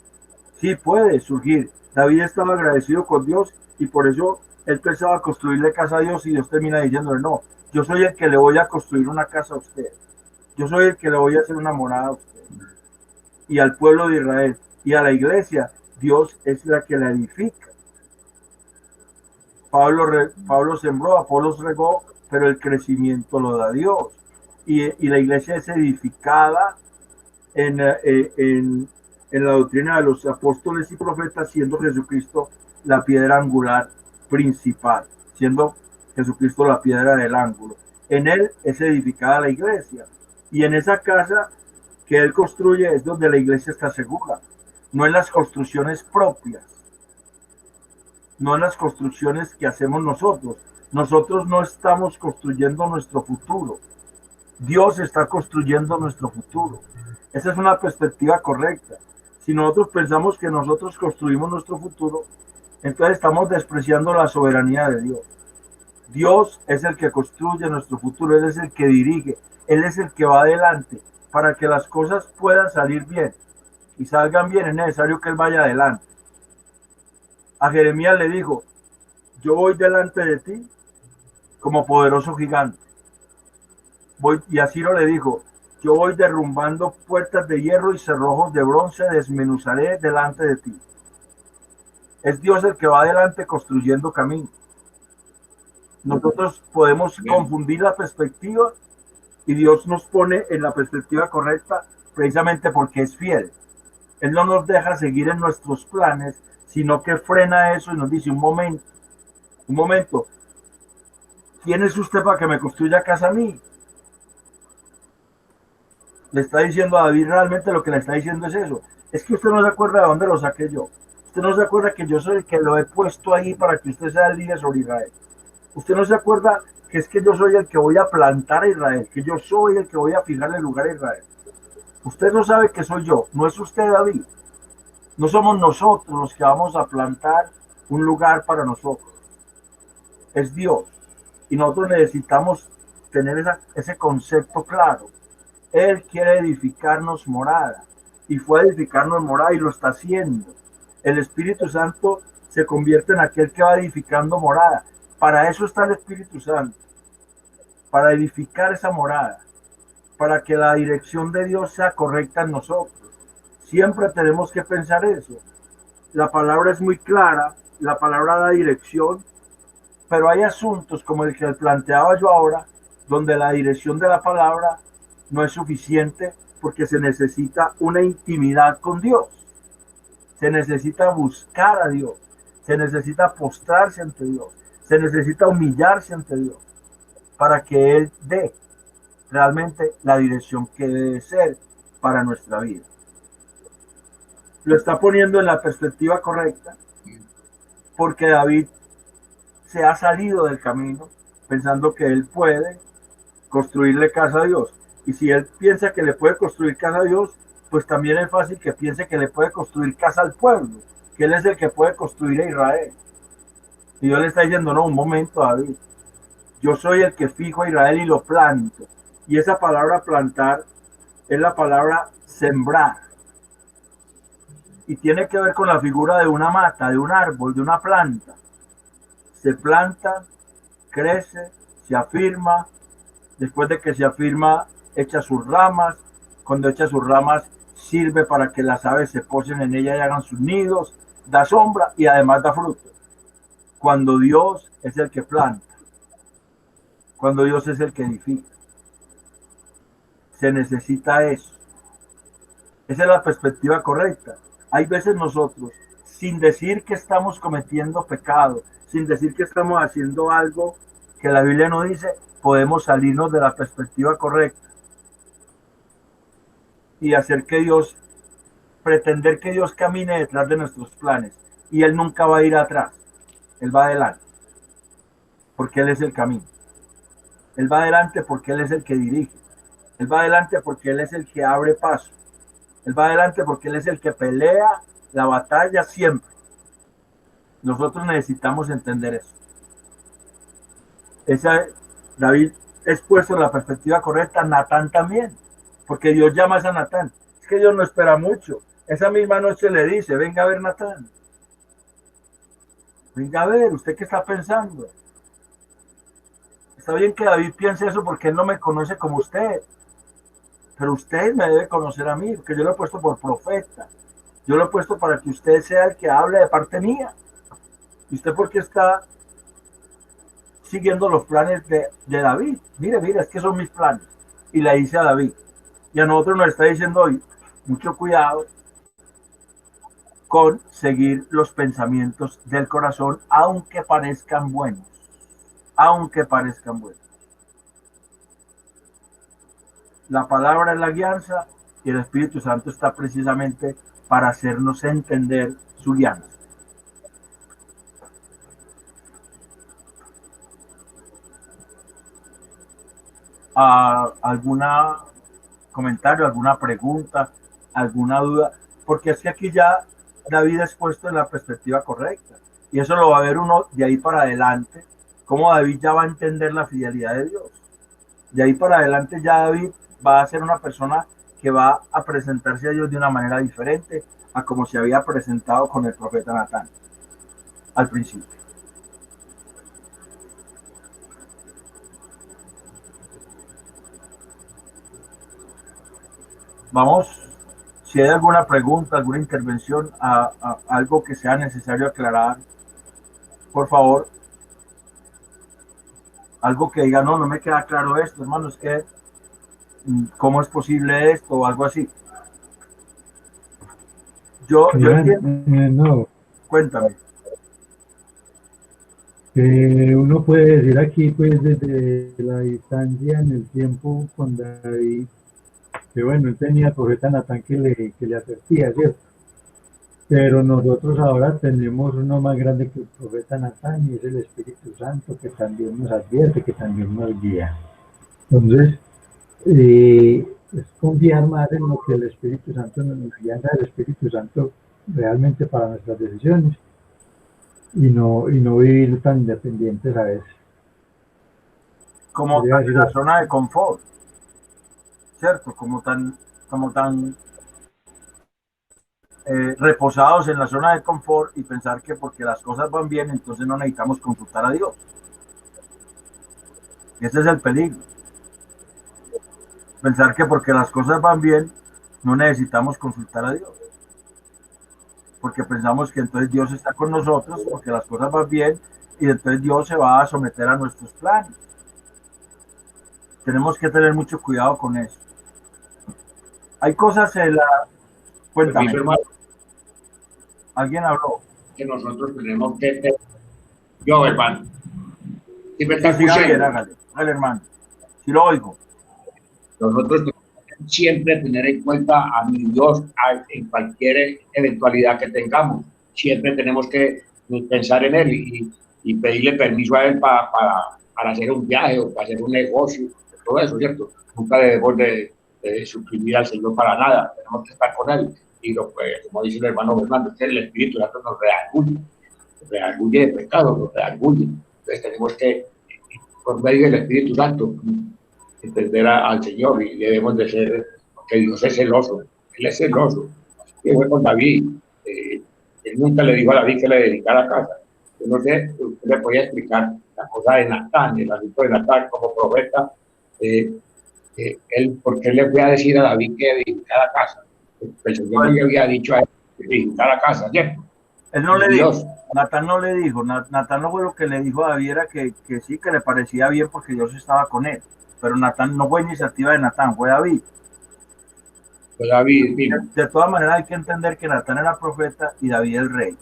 Sí, puede surgir. David estaba agradecido con Dios y por eso él pensaba construirle casa a Dios, y Dios termina diciéndole, no, yo soy el que le voy a construir una casa a usted. Yo soy el que le voy a hacer una morada a usted. Y al pueblo de Israel y a la iglesia, Dios es la que la edifica. Pablo sembró, Apolos regó, pero el crecimiento lo da Dios. Y la iglesia es edificada en la doctrina de los apóstoles y profetas, siendo Jesucristo la piedra angular principal, siendo Jesucristo la piedra del ángulo. En él es edificada la iglesia, y en esa casa que él construye es donde la iglesia está segura, no en las construcciones propias, no en las construcciones que hacemos nosotros. Nosotros no estamos construyendo nuestro futuro, Dios está construyendo nuestro futuro. Esa es una perspectiva correcta. Si nosotros pensamos que nosotros construimos nuestro futuro, entonces estamos despreciando la soberanía de Dios. Dios es el que construye nuestro futuro, Él es el que dirige, Él es el que va adelante. Para que las cosas puedan salir bien y salgan bien, es necesario que Él vaya adelante. A Jeremías le dijo, yo voy delante de ti como poderoso gigante. Y a Ciro le dijo, yo voy derrumbando puertas de hierro y cerrojos de bronce, desmenuzaré delante de ti. Es Dios el que va adelante construyendo camino. Nosotros podemos confundir la perspectiva, y Dios nos pone en la perspectiva correcta precisamente porque es fiel. Él no nos deja seguir en nuestros planes, sino que frena eso y nos dice, un momento, ¿quién es usted para que me construya casa a mí? Le está diciendo a David, realmente lo que le está diciendo es eso. Es que usted no se acuerda de dónde lo saqué yo. Usted no se acuerda que yo soy el que lo he puesto ahí para que usted sea el líder sobre Israel. Usted no se acuerda que es que yo soy el que voy a plantar a Israel, que yo soy el que voy a fijarle el lugar a Israel. Usted no sabe que soy yo, no es usted, David. No somos nosotros los que vamos a plantar un lugar para nosotros. Es Dios. Y nosotros necesitamos tener ese concepto claro. Él quiere edificarnos morada, y fue a edificarnos morada y lo está haciendo. El Espíritu Santo se convierte en aquel que va edificando morada. Para eso está el Espíritu Santo, para edificar esa morada, para que la dirección de Dios sea correcta en nosotros. Siempre tenemos que pensar eso. La palabra es muy clara, la palabra da dirección, pero hay asuntos como el que planteaba yo ahora, donde la dirección de la palabra no es suficiente, porque se necesita una intimidad con Dios. Se necesita buscar a Dios, se necesita postrarse ante Dios, se necesita humillarse ante Dios para que Él dé realmente la dirección que debe ser para nuestra vida. Lo está poniendo en la perspectiva correcta, porque David se ha salido del camino pensando que él puede construirle casa a Dios. Y si él piensa que le puede construir casa a Dios, pues también es fácil que piense que le puede construir casa al pueblo, que él es el que puede construir a Israel. Y Dios le está diciendo, no, un momento, David, yo soy el que fijo a Israel y lo planto. Y esa palabra plantar es la palabra sembrar. Y tiene que ver con la figura de una mata, de un árbol, de una planta. Se planta, crece, se afirma. Después de que se afirma, echa sus ramas. Cuando echa sus ramas, sirve para que las aves se posen en ella y hagan sus nidos. Da sombra y además da fruto. Cuando Dios es el que planta. cuando Dios es el que edifica. Se necesita eso. Esa es la perspectiva correcta. Hay veces nosotros, sin decir que estamos cometiendo pecado, sin decir que estamos haciendo algo que la Biblia no dice, podemos salirnos de la perspectiva correcta y hacer que Dios, pretender que Dios camine detrás de nuestros planes, y Él nunca va a ir atrás, Él va adelante, porque Él es el camino. Él va adelante porque Él es el que dirige. Él va adelante porque Él es el que abre paso. Él va adelante porque Él es el que pelea la batalla siempre. Nosotros necesitamos entender eso. David es puesto en la perspectiva correcta, Natán también, porque Dios llama a Natán. Es que Dios no espera mucho. Esa misma noche le dice, venga a ver, Natán. Venga a ver, ¿usted qué está pensando? Está bien que David piense eso porque él no me conoce como usted. Pero usted me debe conocer a mí, porque yo lo he puesto por profeta. Yo lo he puesto para que usted sea el que hable de parte mía. ¿Y usted por qué está siguiendo los planes de David? Mire, es que son mis planes. Y le dice a David. Y a nosotros nos está diciendo hoy, mucho cuidado con seguir los pensamientos del corazón, aunque parezcan buenos. Aunque parezcan buenos. La palabra es la guianza y el Espíritu Santo está precisamente para hacernos entender su guianza. ¿Alguna comentario, alguna pregunta, alguna duda? Porque es que aquí ya David es puesto en la perspectiva correcta. Y eso lo va a ver uno de ahí para adelante, cómo David ya va a entender la fidelidad de Dios. De ahí para adelante ya David va a ser una persona que va a presentarse a Dios de una manera diferente a como se había presentado con el profeta Natán al principio. Vamos, si hay alguna pregunta, alguna intervención, algo que sea necesario aclarar, por favor, algo que diga, no me queda claro esto, hermano, es que ¿cómo es posible esto? O algo así. Yo entiendo. No, Cuéntame. uno puede decir aquí, pues, desde la distancia en el tiempo con David, que bueno, él tenía al profeta Natán que le advertía, ¿cierto? Pero nosotros ahora tenemos uno más grande que el profeta Natán, y es el Espíritu Santo, que también nos advierte, que también nos guía. Entonces, es confiar más en lo que el Espíritu Santo nos guía, el Espíritu Santo realmente para nuestras decisiones, y no vivir tan independientes a veces. Como en la zona de confort, ¿cierto? Como tan reposados en la zona de confort y pensar que porque las cosas van bien, entonces no necesitamos consultar a Dios. Ese es el peligro. Pensar que porque las cosas van bien, no necesitamos consultar a Dios. Porque pensamos que entonces Dios está con nosotros porque las cosas van bien y entonces Dios se va a someter a nuestros planes. Tenemos que tener mucho cuidado con eso. Hay cosas en la... Cuéntame. ¿Alguien habló? Que nosotros tenemos que... Yo, hermano. ¿Sí me está Sí, escuchando? hágale, hermano. Sí lo oigo. Nosotros tenemos que siempre tener en cuenta a mi Dios en cualquier eventualidad que tengamos. Siempre tenemos que pensar en Él y pedirle permiso a Él para hacer un viaje o para hacer un negocio, todo eso, ¿cierto? Nunca debemos de suprimir al Señor para nada. Tenemos que estar con Él. Y como dice el hermano Fernando, que el Espíritu Santo nos redarguye de pecado, nos redarguye. Entonces tenemos que, por medio del Espíritu Santo, entender al Señor, y debemos de ser, porque Dios es celoso, Él es celoso. Y fue con David. Él nunca le dijo a David que le dedicara casa. Yo no sé, usted le podía explicar la cosa de Natán, el asunto de Natán como profeta, él, porque él le fue a decir a David que edificara casa. El Señor le había dicho a él que edificara casa, ¿cierto? Él no le Dios. dijo, Natán no le dijo, Natán no fue lo que le dijo a David, era que sí, que le parecía bien porque Dios estaba con él. Pero Natán no fue iniciativa de Natán, fue David. Pues David vino. De todas maneras hay que entender que Natán era profeta y David el rey.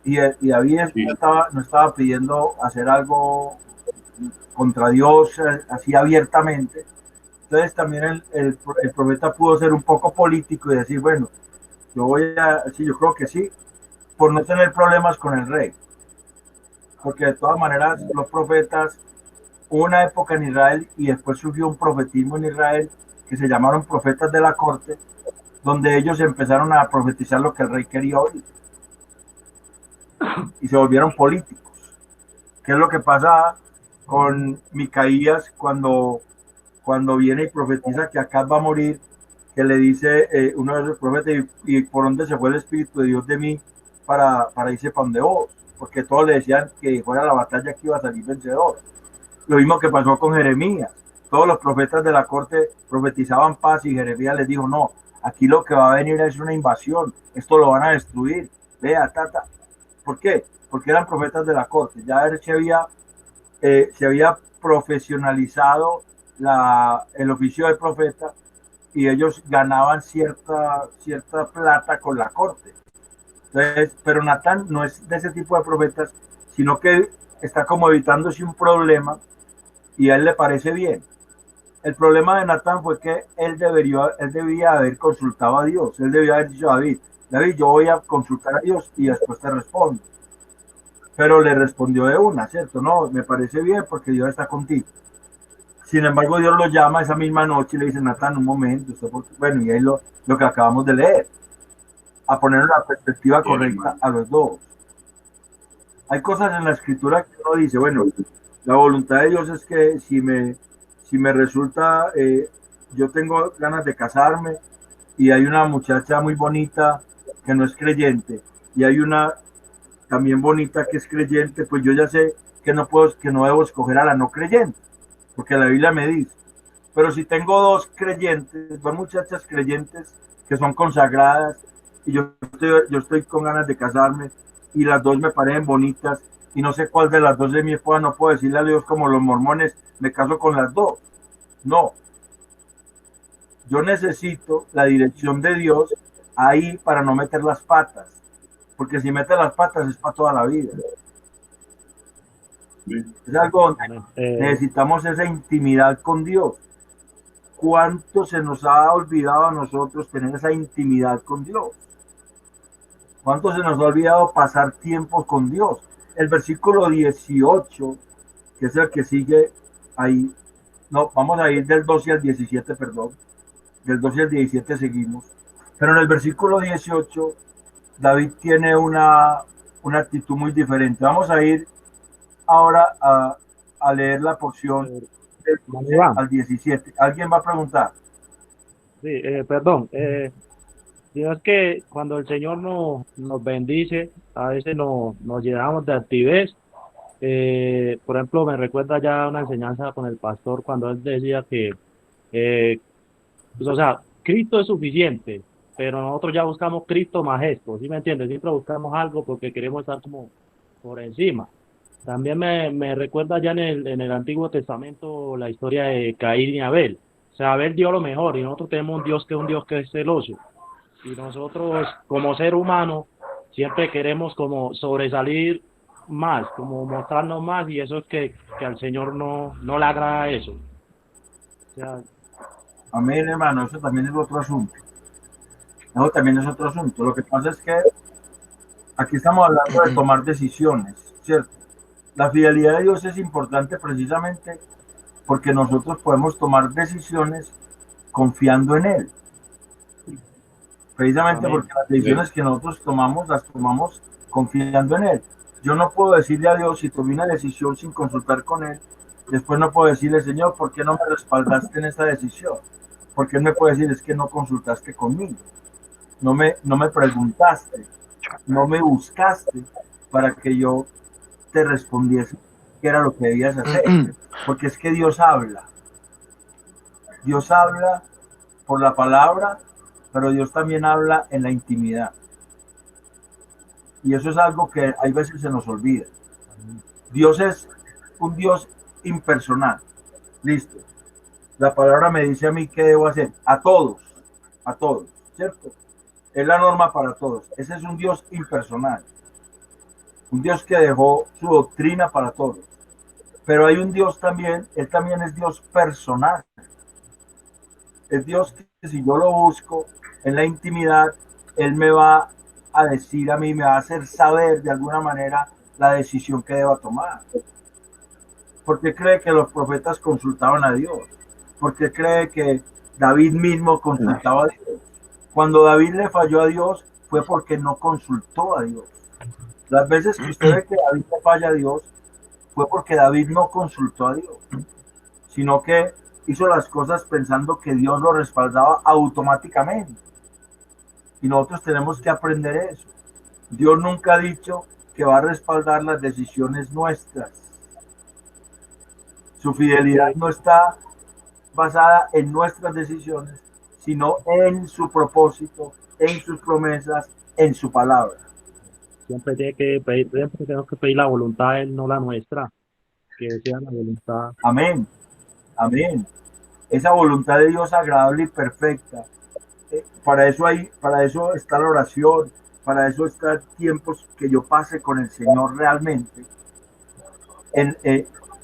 Y David Sí. no estaba pidiendo hacer algo contra Dios así abiertamente. Entonces también el profeta pudo ser un poco político y decir, bueno, sí, yo creo que sí, por no tener problemas con el rey. Porque de todas maneras los profetas, hubo una época en Israel y después surgió un profetismo en Israel que se llamaron profetas de la corte, donde ellos empezaron a profetizar lo que el rey quería oír y se volvieron políticos. ¿Qué es lo que pasa con Micaías cuando viene y profetiza que Acab va a morir? Que le dice uno de los profetas, y por dónde se fue el Espíritu de Dios de mí para irse para donde vos, porque todos le decían que fuera la batalla que iba a salir vencedor. Lo mismo que pasó con Jeremías. Todos los profetas de la corte profetizaban paz y Jeremías les dijo, no, aquí lo que va a venir es una invasión, esto lo van a destruir. Vea, tata. ¿Por qué? Porque eran profetas de la corte. Ya se había profesionalizado el oficio de profeta y ellos ganaban cierta plata con la corte. Entonces, pero Natán no es de ese tipo de profetas, sino que está como evitándose un problema y a él le parece bien. El problema de Natán fue que él debía haber consultado a Dios. Él debía haber dicho a David, yo voy a consultar a Dios y después te respondo. Pero le respondió de una, ¿cierto? No, me parece bien porque Dios está contigo. Sin embargo, Dios lo llama esa misma noche y le dice, Natán, un momento, bueno, y ahí lo que acabamos de leer, a poner la perspectiva correcta a los dos. Hay cosas en la escritura que uno dice, bueno, la voluntad de Dios es que si me resulta, yo tengo ganas de casarme y hay una muchacha muy bonita que no es creyente y hay una también bonita que es creyente, pues yo ya sé que no debo escoger a la no creyente, porque la Biblia me dice. Pero si tengo dos muchachas creyentes que son consagradas y yo estoy con ganas de casarme y las dos me parecen bonitas y no sé cuál de las dos es mi esposa, no puedo decirle a Dios como los mormones, me caso con las dos. No. Yo necesito la dirección de Dios ahí para no meter las patas, porque si mete las patas es para toda la vida. Es algo donde necesitamos esa intimidad con Dios. ¿Cuánto se nos ha olvidado a nosotros tener esa intimidad con Dios? ¿Cuánto se nos ha olvidado pasar tiempo con Dios? El versículo 18, que es el que sigue ahí, no, vamos a ir del 12 al 17, perdón, del 12 al 17 seguimos, pero en el versículo 18, David tiene una actitud muy diferente. Vamos a ir ahora a leer la porción del al 17. ¿Alguien va a preguntar? Sí, perdón. Digo, es que cuando el Señor nos bendice, a veces nos llenamos de actividades. Por ejemplo, me recuerda ya una enseñanza con el pastor cuando él decía que, pues, o sea, Cristo es suficiente, pero nosotros ya buscamos Cristo más esto, ¿sí me entiendes? Siempre buscamos algo porque queremos estar como por encima. También me recuerda ya en el Antiguo Testamento la historia de Caín y Abel. O sea, Abel dio lo mejor y nosotros tenemos un Dios que es celoso. Y nosotros, como ser humano, siempre queremos como sobresalir más, como mostrarnos más, y eso es que al Señor no le agrada eso. O sea, amén, hermano, eso también es otro asunto. Eso también es otro asunto. Lo que pasa es que aquí estamos hablando de tomar decisiones, ¿cierto? La fidelidad de Dios es importante precisamente porque nosotros podemos tomar decisiones confiando en Él. Precisamente amén. porque las decisiones que nosotros tomamos, las tomamos confiando en Él. Yo no puedo decirle a Dios, si tomé una decisión sin consultar con Él, después no puedo decirle, Señor, ¿por qué no me respaldaste en esta decisión? Porque Él me puede decir, es que no consultaste conmigo, no me preguntaste, no me buscaste para que yo te respondiese qué era lo que debías hacer. Porque es que Dios habla por la palabra, pero Dios también habla en la intimidad. Y eso es algo que hay veces se nos olvida. Dios es un Dios impersonal. Listo. La palabra me dice a mí qué debo hacer. A todos, ¿cierto? Es la norma para todos. Ese es un Dios impersonal. Un Dios que dejó su doctrina para todos. Pero hay un Dios también, Él también es Dios personal. Es Dios que si yo lo busco en la intimidad, Él me va a decir a mí, me va a hacer saber de alguna manera la decisión que deba tomar. ¿Por qué cree que los profetas consultaban a Dios? ¿Por qué cree que David mismo consultaba a Dios? Cuando David le falló a Dios fue porque no consultó a Dios. Las veces que usted ve que David le falla a Dios fue porque David no consultó a Dios, sino que hizo las cosas pensando que Dios lo respaldaba automáticamente. Y nosotros tenemos que aprender eso. Dios nunca ha dicho que va a respaldar las decisiones nuestras. Su fidelidad no está basada en nuestras decisiones, sino en su propósito, en sus promesas, en su palabra. Siempre tenemos que pedir la voluntad de Él, no la nuestra, que sea la voluntad. Amén. Amén. Esa voluntad de Dios agradable y perfecta. Para eso está la oración, para eso están tiempos que yo pase con el Señor realmente.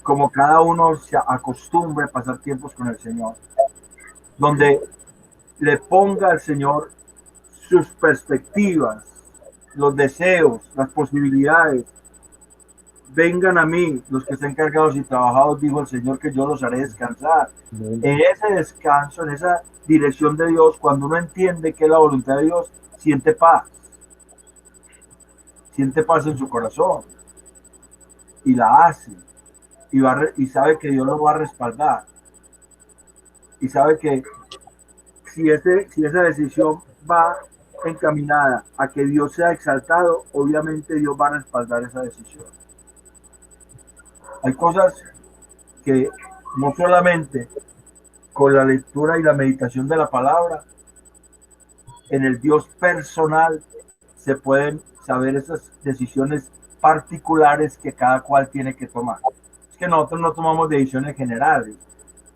Como cada uno se acostumbre a pasar tiempos con el Señor, donde le ponga al Señor sus perspectivas, los deseos, las posibilidades. Vengan a mí los que estén cargados y trabajados, dijo el Señor, que yo los haré descansar. En ese descanso, en esa dirección de Dios, cuando uno entiende que es la voluntad de Dios, siente paz en su corazón y la hace y sabe que Dios lo va a respaldar y sabe que si esa decisión va encaminada a que Dios sea exaltado, obviamente Dios va a respaldar esa decisión. Hay cosas que no solamente con la lectura y la meditación de la palabra, en el Dios personal se pueden saber esas decisiones particulares que cada cual tiene que tomar. Es que nosotros no tomamos decisiones generales.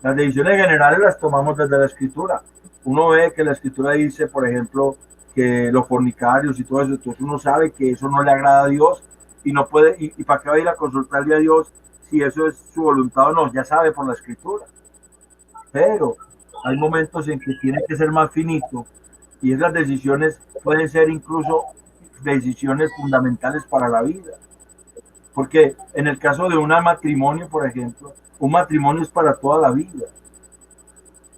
Las decisiones generales las tomamos desde la Escritura. Uno ve que la Escritura dice, por ejemplo, que los fornicarios y todo eso, entonces uno sabe que eso no le agrada a Dios y no puede, y para qué va a ir a consultarle a Dios si eso es su voluntad o no, ya sabe por la Escritura. Pero hay momentos en que tiene que ser más finito y esas decisiones pueden ser incluso decisiones fundamentales para la vida. Porque en el caso de un matrimonio, por ejemplo, un matrimonio es para toda la vida.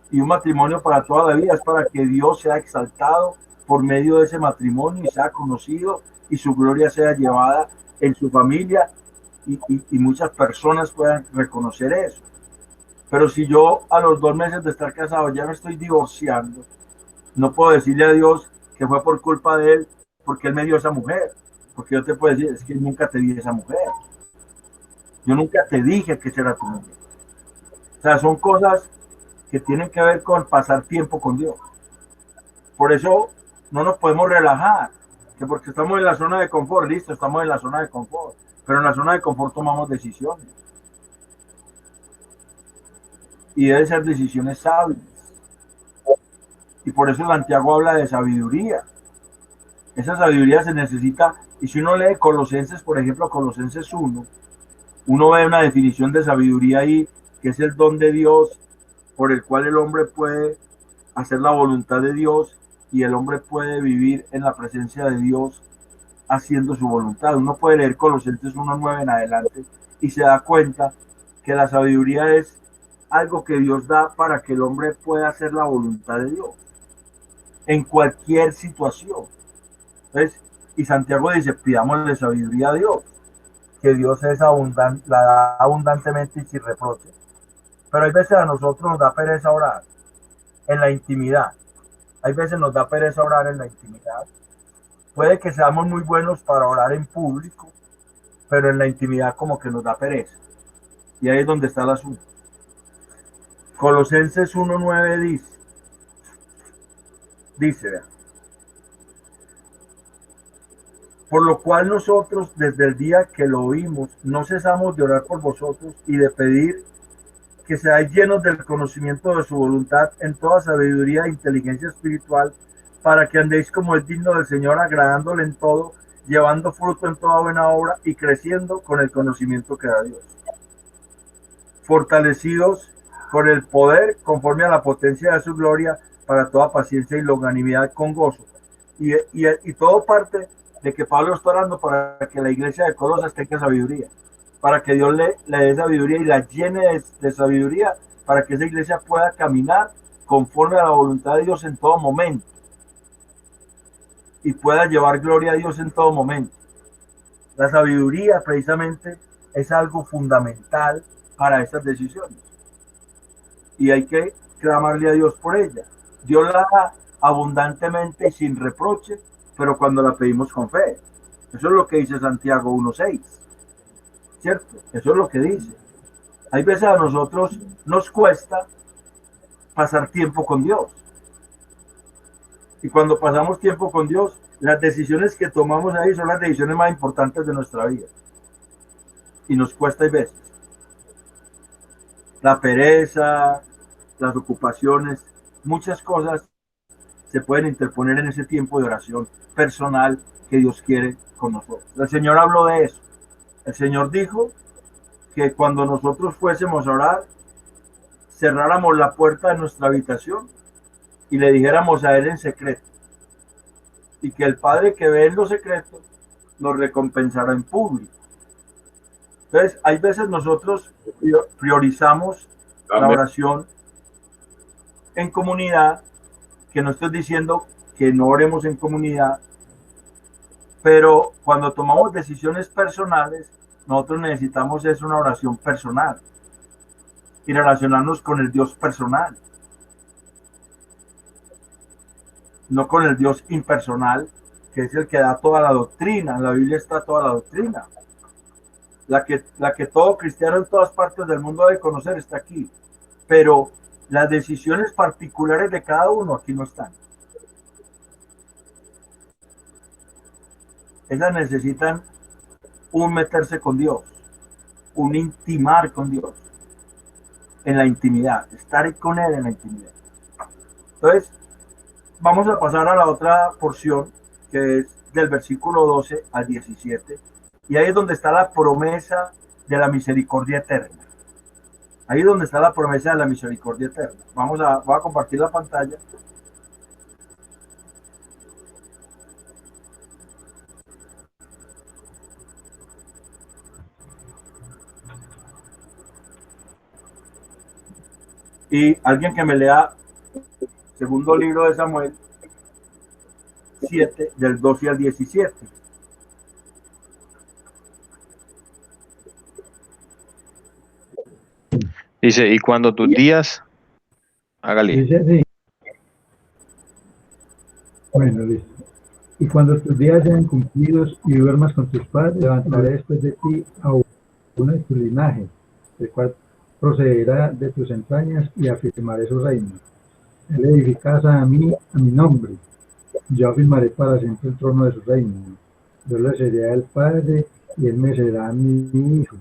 Y un matrimonio para toda la vida es para que Dios sea exaltado por medio de ese matrimonio y sea conocido y su gloria sea llevada en su familia y muchas personas puedan reconocer eso. Pero si yo a los 2 meses de estar casado ya me estoy divorciando, no puedo decirle a Dios que fue por culpa de Él porque Él me dio esa mujer. Porque yo te puedo decir, es que nunca te di esa mujer. Yo nunca te dije que esa era tu mujer. O sea, son cosas que tienen que ver con pasar tiempo con Dios. Por eso no nos podemos relajar, que porque estamos en la zona de confort, listo, estamos en la zona de confort, pero en la zona de confort tomamos decisiones. Y deben ser decisiones sabias. Y por eso Santiago habla de sabiduría. Esa sabiduría se necesita, y si uno lee Colosenses, por ejemplo, Colosenses 1, uno ve una definición de sabiduría ahí, que es el don de Dios por el cual el hombre puede hacer la voluntad de Dios y el hombre puede vivir en la presencia de Dios haciendo su voluntad. Uno puede leer Colosenses 1:9 en adelante y se da cuenta que la sabiduría es algo que Dios da para que el hombre pueda hacer la voluntad de Dios en cualquier situación. ¿Ves? Y Santiago dice, pidámosle sabiduría a Dios, que Dios es abundante, la da abundantemente y sin reproche. Pero hay veces a nosotros nos da pereza orar en la intimidad. Hay veces nos da pereza orar en la intimidad. Puede que seamos muy buenos para orar en público, pero en la intimidad como que nos da pereza. Y ahí es donde está el asunto. Colosenses 1:9 dice, Por lo cual nosotros, desde el día que lo oímos, no cesamos de orar por vosotros y de pedir que seáis llenos del conocimiento de su voluntad en toda sabiduría e inteligencia espiritual, para que andéis como es digno del Señor, agradándole en todo, llevando fruto en toda buena obra y creciendo con el conocimiento que da Dios. Fortalecidos con el poder conforme a la potencia de su gloria, para toda paciencia y longanimidad con gozo. Y todo parte de que Pablo está orando para que la iglesia de Colosas tenga sabiduría, para que Dios le dé sabiduría y la llene de sabiduría, para que esa iglesia pueda caminar conforme a la voluntad de Dios en todo momento y pueda llevar gloria a Dios en todo momento. La sabiduría precisamente es algo fundamental para estas decisiones y hay que clamarle a Dios por ella. Dios la da abundantemente y sin reproche, pero cuando la pedimos con fe. Eso es lo que dice Santiago 1:6, ¿cierto? Eso es lo que dice. Hay veces a nosotros nos cuesta pasar tiempo con Dios. Y cuando pasamos tiempo con Dios, las decisiones que tomamos ahí son las decisiones más importantes de nuestra vida. Y nos cuesta, hay veces. La pereza, las ocupaciones, muchas cosas se pueden interponer en ese tiempo de oración personal que Dios quiere con nosotros. El Señor habló de eso. El Señor dijo que cuando nosotros fuésemos a orar, cerráramos la puerta de nuestra habitación y le dijéramos a Él en secreto, y que el Padre que ve en lo secreto nos recompensará en público. Entonces, hay veces nosotros priorizamos la oración en comunidad, que no estoy diciendo que no oremos en comunidad, pero cuando tomamos decisiones personales, nosotros necesitamos es una oración personal y relacionarnos con el Dios personal, no con el Dios impersonal, que es el que da toda la doctrina. En la Biblia está toda la doctrina. La que todo cristiano en todas partes del mundo debe conocer está aquí. Pero las decisiones particulares de cada uno aquí no están. Esas necesitan un meterse con Dios, un intimar con Dios, en la intimidad, estar con Él en la intimidad. Entonces, vamos a pasar a la otra porción, que es del versículo 12 al 17, y ahí es donde está la promesa de la misericordia eterna. Ahí es donde está la promesa de la misericordia eterna. Voy a compartir la pantalla. Y alguien que me lea segundo libro de Samuel 7, del 12 al 17. Dice, y cuando tus días, hágale. Dice así. Bueno, listo. Y cuando tus días sean cumplidos y duermas con tus padres, levantaré después de ti a uno de tu linaje, el cual procederá de tus entrañas, y afirmaré su reino. Él edificará a mi nombre. Yo afirmaré para siempre el trono de su reino. Yo le seré el padre y él me será mi hijo.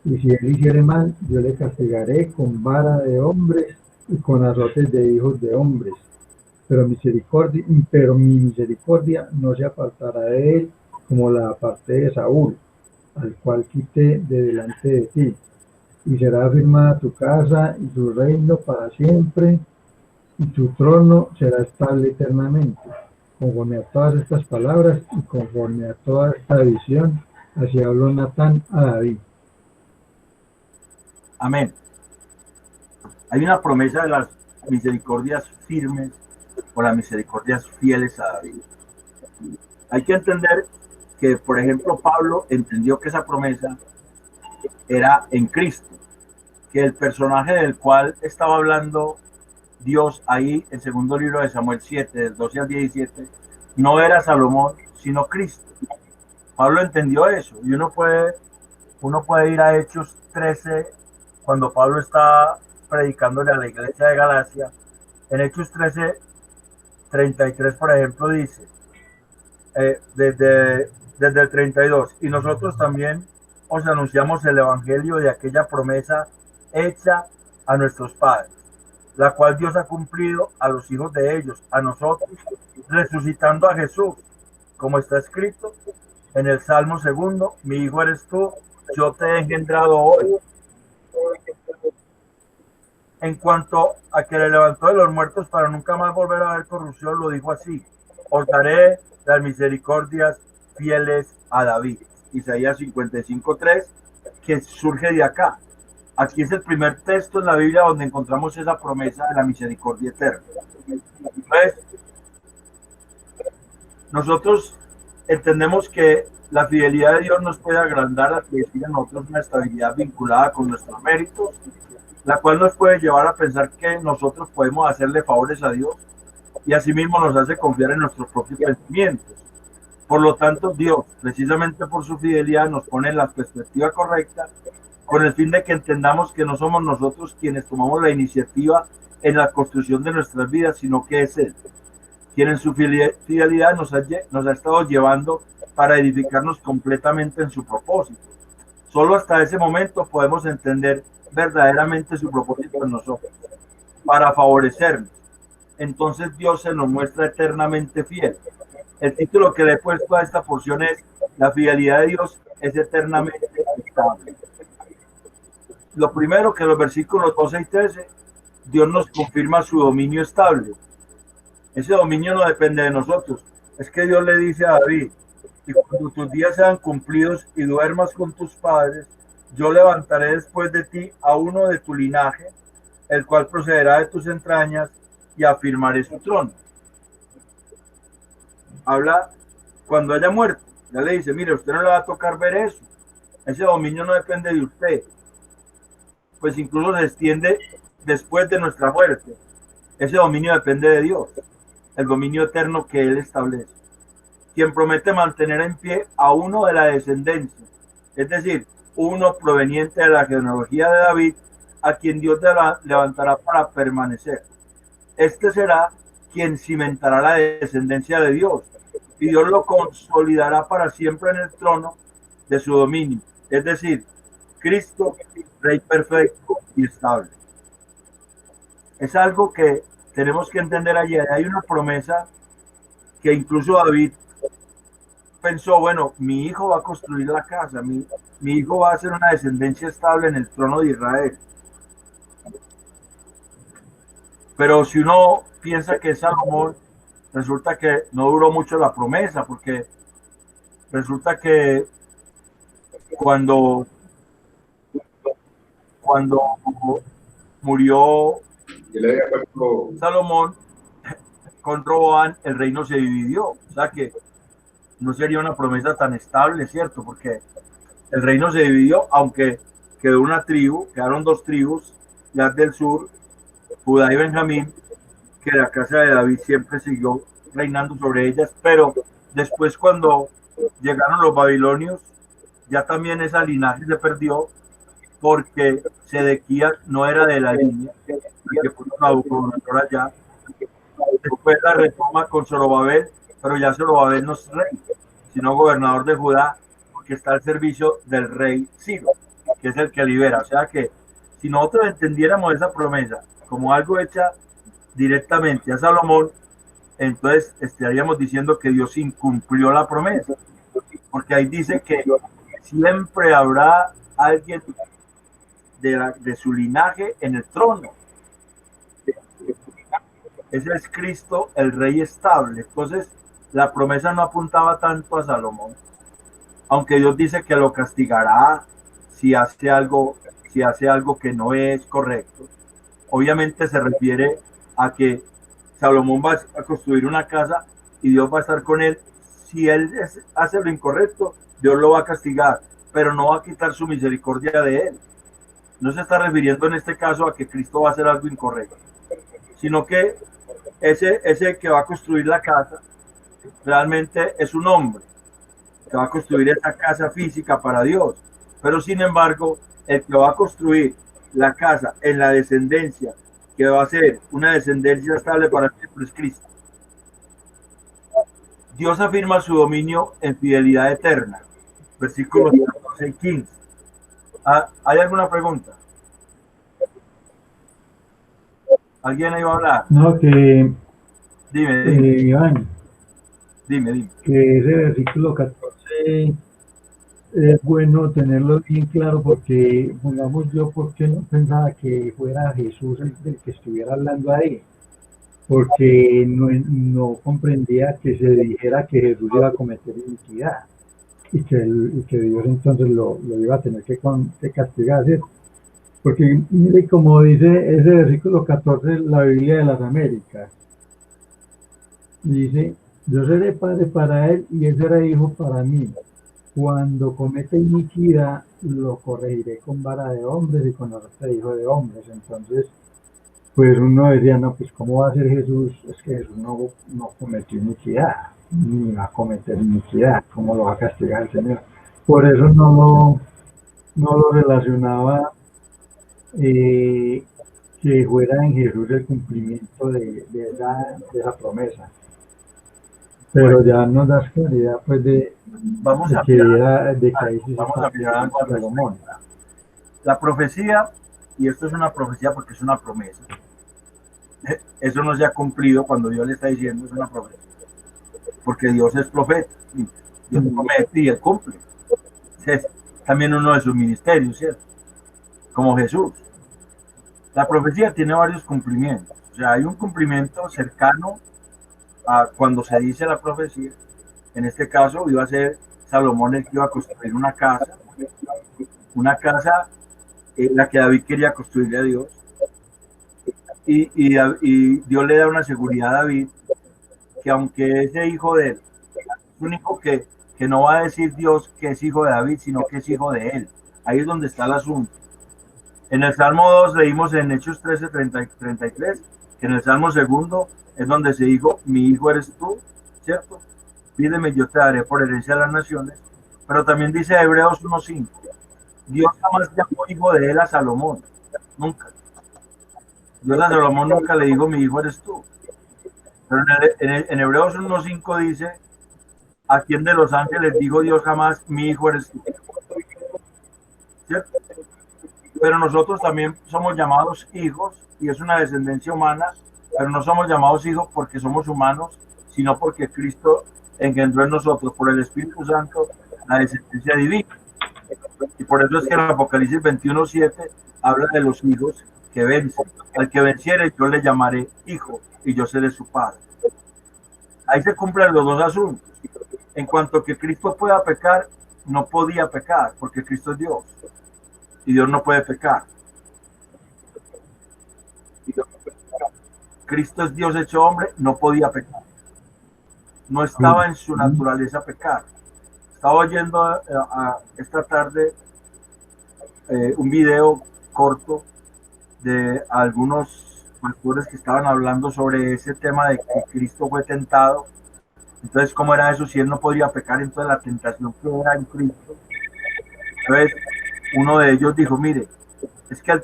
Y si él hiciere mal, yo le castigaré con vara de hombres y con azotes de hijos de hombres. Pero mi misericordia no se apartará de él, como la aparté de Saúl, al cual quité de delante de ti. Y será afirmada tu casa y tu reino para siempre, y tu trono será estable eternamente. Conforme a todas estas palabras y conforme a toda esta visión, así habló Natán a David. Amén. Hay una promesa de las misericordias firmes o las misericordias fieles a David. Hay que entender que, por ejemplo, Pablo entendió que esa promesa era en Cristo, que el personaje del cual estaba hablando Dios ahí en segundo libro de Samuel 7, del 12 al 17, no era Salomón, sino Cristo. Pablo entendió eso, y uno puede ir a Hechos 13, cuando Pablo está predicándole a la iglesia de Galacia. En Hechos 13, 33, por ejemplo, dice, desde desde el 32. Y nosotros también os anunciamos el evangelio de aquella promesa hecha a nuestros padres, la cual Dios ha cumplido a los hijos de ellos, a nosotros, resucitando a Jesús, como está escrito en el Salmo 2, mi hijo eres tú, yo te he engendrado hoy. En cuanto a que le levantó de los muertos para nunca más volver a ver corrupción, lo dijo así: os daré las misericordias fieles a David. Isaías 55:3, que surge de acá. Aquí es el primer texto en la Biblia donde encontramos esa promesa de la misericordia eterna. Entonces, nosotros entendemos que la fidelidad de Dios nos puede agrandar a que a nosotros una estabilidad vinculada con nuestros méritos, la cual nos puede llevar a pensar que nosotros podemos hacerle favores a Dios y asimismo nos hace confiar en nuestros propios pensamientos. Por lo tanto, Dios, precisamente por su fidelidad, nos pone en la perspectiva correcta con el fin de que entendamos que no somos nosotros quienes tomamos la iniciativa en la construcción de nuestras vidas, sino que es Él, quien en su fidelidad nos ha estado llevando para edificarnos completamente en su propósito. Solo hasta ese momento podemos entender verdaderamente su propósito en nosotros, para favorecernos. Entonces Dios se nos muestra eternamente fiel. El título que le he puesto a esta porción es: la fidelidad de Dios es eternamente estable. Lo primero, que en los versículos 12 y 13, Dios nos confirma su dominio estable. Ese dominio no depende de nosotros. Es que Dios le dice a David: y cuando tus días sean cumplidos y duermas con tus padres, yo levantaré después de ti a uno de tu linaje, el cual procederá de tus entrañas, y afirmaré su trono. Habla cuando haya muerto. Ya le dice: mire, usted no le va a tocar ver eso. Ese dominio no depende de usted. Pues incluso se extiende después de nuestra muerte. Ese dominio depende de Dios, el dominio eterno que Él establece, quien promete mantener en pie a uno de la descendencia, es decir, uno proveniente de la genealogía de David, a quien Dios levantará para permanecer. Este será quien cimentará la descendencia de Dios, y Dios lo consolidará para siempre en el trono de su dominio, es decir, Cristo, Rey perfecto y estable. Es algo que tenemos que entender allí. Hay una promesa que incluso David pensó: bueno, mi hijo va a construir la casa, mi hijo va a ser una descendencia estable en el trono de Israel. Pero si uno piensa que es Salomón, resulta que no duró mucho la promesa, porque resulta que cuando murió Salomón con Roboam, el reino se dividió. O sea que no sería una promesa tan estable, ¿cierto? Porque el reino se dividió, aunque quedaron dos tribus, las del sur, Judá y Benjamín, que la casa de David siempre siguió reinando sobre ellas, pero después, cuando llegaron los babilonios, ya también esa linaje se perdió, porque Sedequías no era de la línea que puso Nabucodonosor allá. Después la retoma con Zorobabel, pero ya Zorobabel no es rey, sino gobernador de Judá, porque está al servicio del rey Ciro, que es el que libera. O sea que si nosotros entendiéramos esa promesa como algo hecha directamente a Salomón, entonces estaríamos diciendo que Dios incumplió la promesa, porque ahí dice que siempre habrá alguien de su linaje en el trono. Ese es Cristo, el Rey estable. Entonces, la promesa no apuntaba tanto a Salomón, aunque Dios dice que lo castigará si hace algo que no es correcto. Obviamente se refiere a que Salomón va a construir una casa y Dios va a estar con él. Si él hace lo incorrecto, Dios lo va a castigar, pero no va a quitar su misericordia de él. No se está refiriendo en este caso a que Cristo va a hacer algo incorrecto, sino que ese que va a construir la casa realmente es un hombre que va a construir esa casa física para Dios, pero sin embargo el que va a construir la casa en la descendencia, que va a ser una descendencia estable para siempre, es Cristo. Dios afirma su dominio en fidelidad eterna. Versículos 14 y 15. ¿Hay alguna pregunta? ¿Alguien ahí va a hablar? No, que Dime. Iván, Dime. que ese versículo 14 es bueno tenerlo bien claro porque, pongamos yo, porque no pensaba que fuera Jesús el que estuviera hablando ahí, porque no comprendía que se dijera que Jesús iba a cometer iniquidad y que Dios entonces lo iba a tener que castigar, ¿cierto? Porque mire como dice ese versículo 14, la Biblia de las Américas, dice: yo seré padre para él y él será hijo para mí. Cuando cometa iniquidad, lo corregiré con vara de hombres y con arte de hijo de hombres. Entonces, pues uno decía, no, pues ¿cómo va a ser Jesús? Es que Jesús no cometió iniquidad, ni va a cometer iniquidad. ¿Cómo lo va a castigar el Señor? Por eso no lo relacionaba que fuera en Jesús el cumplimiento de esa promesa. Pero ya nos das claridad, pues, de que ahí sí vamos a mirar algo al Salomón. respecto. La profecía, y esto es una profecía porque es una promesa, eso no se ha cumplido cuando Dios le está diciendo es una profecía, porque Dios es profeta, y Dios promete y él cumple. Es también uno de sus ministerios, ¿cierto? Como Jesús. La profecía tiene varios cumplimientos. O sea, hay un cumplimiento cercano a cuando se dice la profecía. En este caso iba a ser Salomón el que iba a construir una casa la que David quería construirle a Dios, y Dios le da una seguridad a David que aunque ese hijo de él, es un hijo que no va a decir Dios que es hijo de David, sino que es hijo de él. Ahí es donde está el asunto. En el Salmo 2 leímos en Hechos 13, 33, que en el Salmo 2 es donde se dijo, mi hijo eres tú, ¿cierto? Pídeme, yo te daré por herencia a las naciones. Pero también dice Hebreos 1:5, Dios jamás llamó hijo de él a Salomón, nunca. Dios a Salomón nunca le dijo, mi hijo eres tú. Pero en Hebreos 1:5 dice, ¿a quién de los ángeles dijo Dios jamás, mi hijo eres tú? ¿Cierto? Pero nosotros también somos llamados hijos, y es una descendencia humana, pero no somos llamados hijos porque somos humanos, sino porque Cristo engendró en nosotros, por el Espíritu Santo, la descendencia divina. Y por eso es que en Apocalipsis 21:7 habla de los hijos que vencen. Al que venciere, yo le llamaré hijo, y yo seré su padre. Ahí se cumplen los dos asuntos. En cuanto que Cristo pueda pecar, no podía pecar, porque Cristo es Dios. Y Dios no puede pecar. Cristo es Dios hecho hombre, no podía pecar. No estaba en su naturaleza pecar. Estaba oyendo esta tarde un video corto de algunos pastores que estaban hablando sobre ese tema de que Cristo fue tentado. Entonces, ¿cómo era eso? Si él no podía pecar, entonces la tentación que era en Cristo. Entonces, uno de ellos dijo, mire, es que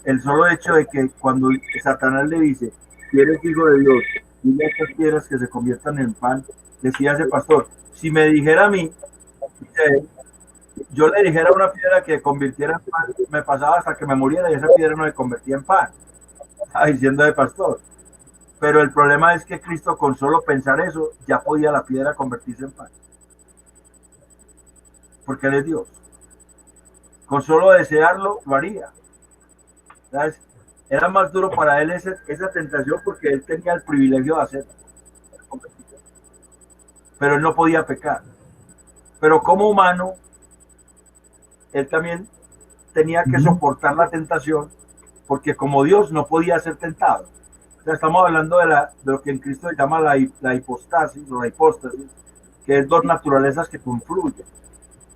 el solo hecho de que cuando Satanás le dice, si eres hijo de Dios, dile a estas piedras que se conviertan en pan, decía ese pastor, si me dijera a mí, yo le dijera a una piedra que convirtiera en pan, me pasaba hasta que me muriera y esa piedra no me convertía en pan. Estaba diciendo de pastor. Pero el problema es que Cristo, con solo pensar eso, ya podía la piedra convertirse en pan. Porque él es Dios. Con solo desearlo, lo haría. ¿Sabes? Era más duro para él esa tentación porque él tenía el privilegio de hacerlo. Pero él no podía pecar. Pero como humano, él también tenía que soportar la tentación porque como Dios no podía ser tentado. O sea, estamos hablando de lo que en Cristo se llama la hipostasis o la hipóstasis, que es dos naturalezas que confluyen,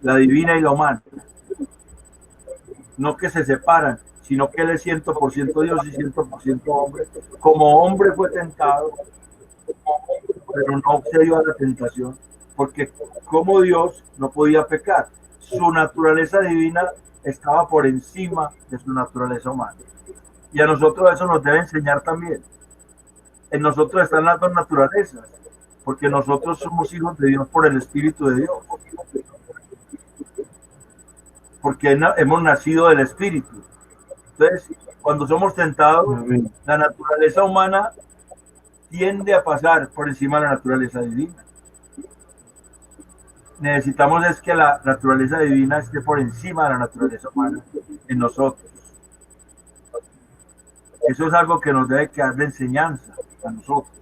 la divina y la humana. No que se separan, sino que él es 100% Dios y 100% hombre. Como hombre fue tentado, pero no cedió a la tentación, porque como Dios no podía pecar. Su naturaleza divina estaba por encima de su naturaleza humana. Y a nosotros eso nos debe enseñar también. En nosotros están las dos naturalezas, porque nosotros somos hijos de Dios por el Espíritu de Dios, porque hemos nacido del Espíritu. Entonces, cuando somos tentados, Amén. la naturaleza humana tiende a pasar por encima de la naturaleza divina. Necesitamos es que la naturaleza divina esté por encima de la naturaleza humana en nosotros. Eso es algo que nos debe quedar de enseñanza a nosotros.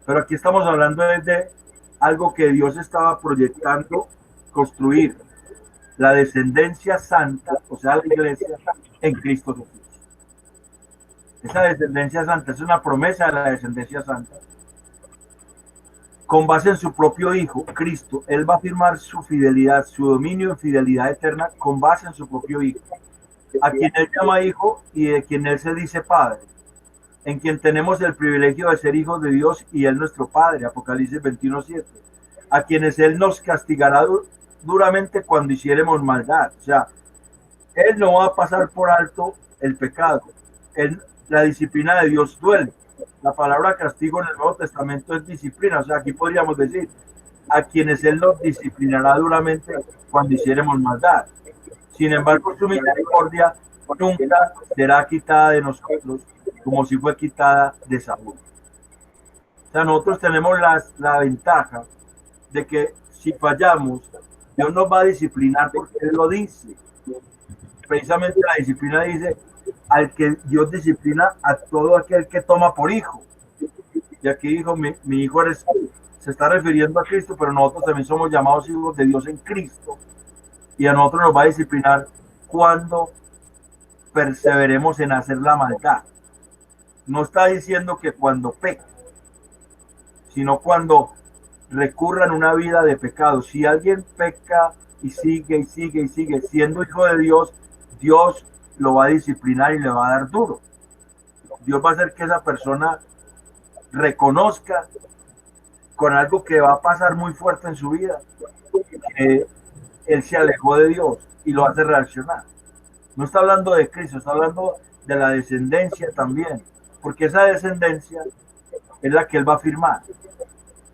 Pero aquí estamos hablando de algo que Dios estaba proyectando construir, la descendencia santa, o sea, la iglesia en Cristo Jesús. Esa descendencia santa es una promesa de la descendencia santa. Con base en su propio Hijo, Cristo, Él va a afirmar su fidelidad, su dominio en fidelidad eterna con base en su propio Hijo, a quien Él llama Hijo y de quien Él se dice Padre, en quien tenemos el privilegio de ser hijos de Dios y Él nuestro Padre, Apocalipsis 21:7, a quienes Él nos castigará duramente cuando hiciéremos maldad. O sea, Él no va a pasar por alto el pecado. La disciplina de Dios duele. La palabra castigo en el Nuevo Testamento es disciplina. O sea, aquí podríamos decir, a quienes Él nos disciplinará duramente cuando hiciéremos maldad. Sin embargo, su misericordia nunca será quitada de nosotros como si fue quitada de Saúl. O sea, nosotros tenemos la ventaja de que si fallamos, Dios nos va a disciplinar porque Él lo dice. Precisamente la disciplina dice, al que Dios disciplina a todo aquel que toma por hijo. Y aquí dijo, mi hijo eres tú. Se está refiriendo a Cristo, pero nosotros también somos llamados hijos de Dios en Cristo. Y a nosotros nos va a disciplinar cuando perseveremos en hacer la maldad. No está diciendo que cuando peque, sino cuando recurran una vida de pecado. Si alguien peca y sigue y sigue y sigue siendo hijo de Dios, Dios lo va a disciplinar y le va a dar duro. Dios va a hacer que esa persona reconozca con algo que va a pasar muy fuerte en su vida, que él se alejó de Dios y lo hace reaccionar. No está hablando de Cristo, está hablando de la descendencia también, porque esa descendencia es la que Él va a firmar.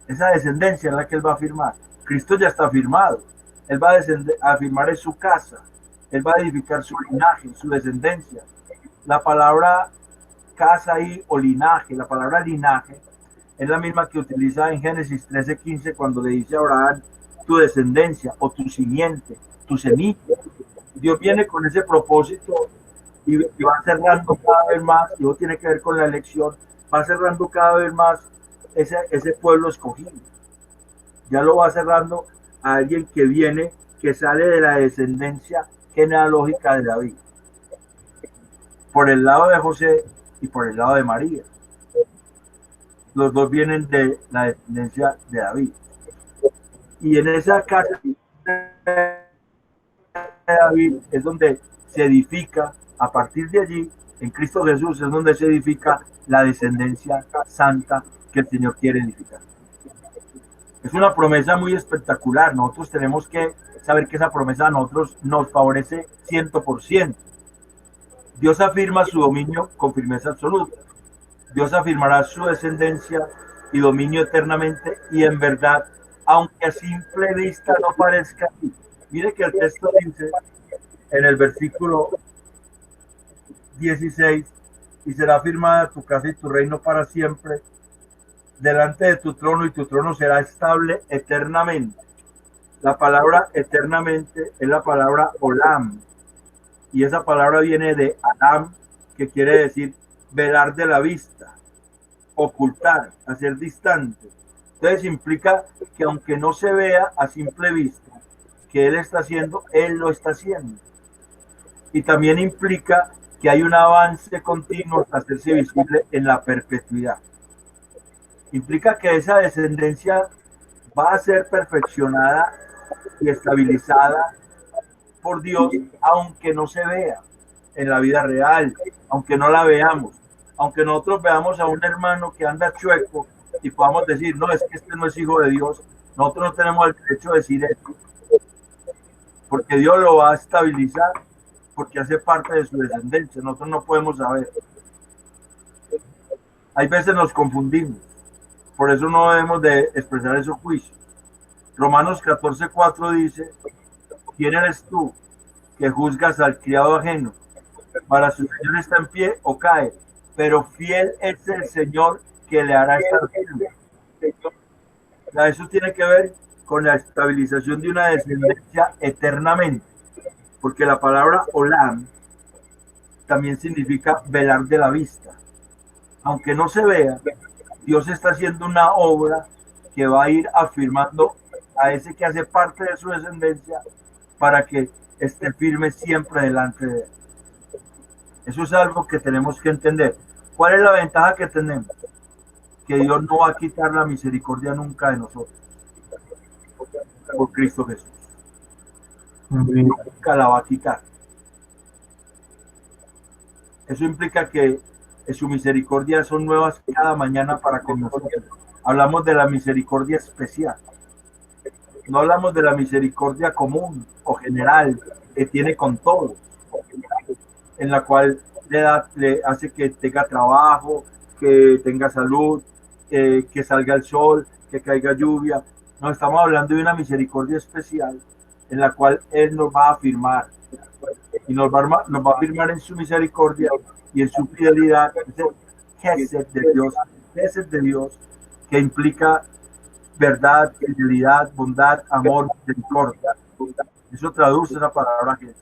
Esa descendencia es la que Él va a firmar. Cristo ya está firmado. Él va a firmar en su casa. Él va a edificar su linaje, su descendencia. La palabra casa y o linaje, la palabra linaje es la misma que utiliza en Génesis 13:15 cuando le dice a Abraham tu descendencia o tu simiente, tu semilla. Dios viene con ese propósito y va cerrando cada vez más, y eso tiene que ver con la elección, va cerrando cada vez más ese pueblo escogido. Ya lo va cerrando a alguien que viene, que sale de la descendencia genealógica de David, por el lado de José y por el lado de María. Los dos vienen de la descendencia de David. Y en esa casa de David es donde se edifica, a partir de allí, en Cristo Jesús, es donde se edifica la descendencia santa que el Señor quiere edificar. Es una promesa muy espectacular. Nosotros tenemos que saber que esa promesa a nosotros nos favorece 100%. Dios afirma su dominio con firmeza absoluta. Dios afirmará su descendencia y dominio eternamente y en verdad, aunque a simple vista no parezca así. Mire que el texto dice en el versículo 16, y será firmada tu casa y tu reino para siempre delante de tu trono, y tu trono será estable eternamente. La palabra eternamente es la palabra olam, y esa palabra viene de alam, que quiere decir velar de la vista, ocultar, hacer distante. Entonces implica que aunque no se vea a simple vista que Él está haciendo, Él lo está haciendo. Y también implica que hay un avance continuo hasta hacerse visible en la perpetuidad. Implica que esa descendencia va a ser perfeccionada y estabilizada por Dios, aunque no se vea en la vida real, aunque no la veamos, aunque nosotros veamos a un hermano que anda chueco y podamos decir, no, es que este no es hijo de Dios. Nosotros no tenemos el derecho de decir eso, porque Dios lo va a estabilizar, porque hace parte de su descendencia. Nosotros no podemos saber. Hay veces nos confundimos. Por eso no debemos de expresar esos juicios. Romanos 14:4 dice: ¿quién eres tú que juzgas al criado ajeno? Para su señor está en pie o cae, pero fiel es el Señor que le hará estar firme. Eso tiene que ver con la estabilización de una descendencia eternamente, porque la palabra olam también significa velar de la vista. Aunque no se vea, Dios está haciendo una obra que va a ir afirmando a ese que hace parte de su descendencia para que esté firme siempre delante de él. Eso es algo que tenemos que entender. ¿Cuál es la ventaja que tenemos? Que Dios no va a quitar la misericordia nunca de nosotros. Por Cristo Jesús. Nunca la va a quitar. Eso implica que su misericordia son nuevas cada mañana para con nosotros. Hablamos de la misericordia especial. No hablamos de la misericordia común o general que tiene con todos, en la cual le hace que tenga trabajo, que tenga salud, que salga el sol, que caiga lluvia. No, estamos hablando de una misericordia especial en la cual Él nos va a afirmar y nos va a afirmar en su misericordia y en su fidelidad. Gesed de Dios, que implica verdad, fidelidad, bondad, amor, misericordia. Eso traduce la palabra Gesed.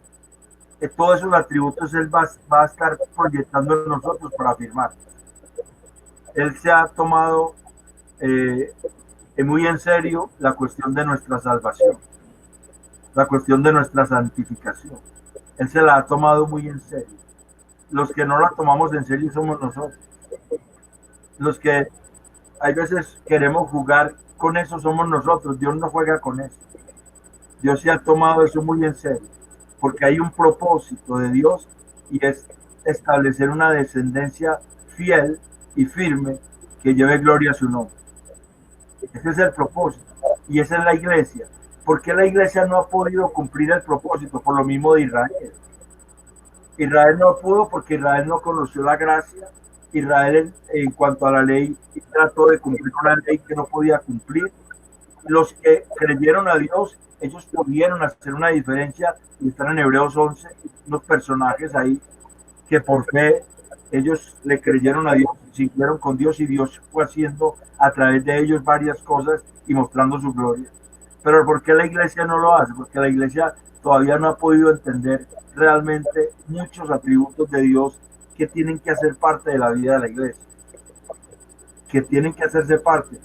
Todos esos atributos Él va a estar proyectando en nosotros para afirmar. Él se ha tomado muy en serio la cuestión de nuestra salvación, la cuestión de nuestra santificación. Él se la ha tomado muy en serio. Los que no la tomamos en serio somos nosotros. Los que hay veces queremos jugar con eso somos nosotros. Dios no juega con eso. Dios se ha tomado eso muy en serio, porque hay un propósito de Dios y es establecer una descendencia fiel y firme que lleve gloria a su nombre. Ese es el propósito y esa es la iglesia. ¿Por qué la iglesia no ha podido cumplir el propósito? Por lo mismo de Israel. Israel no pudo porque Israel no conoció la gracia. Israel en cuanto a la ley trató de cumplir una ley que no podía cumplir. Los que creyeron a Dios, ellos pudieron hacer una diferencia, y están en Hebreos 11, unos personajes ahí que por fe ellos le creyeron a Dios, siguieron con Dios y Dios fue haciendo a través de ellos varias cosas y mostrando su gloria. Pero ¿por qué la iglesia no lo hace? Porque la iglesia todavía no ha podido entender realmente muchos atributos de Dios que tienen que hacer parte de la vida de la iglesia, que tienen que hacerse parte.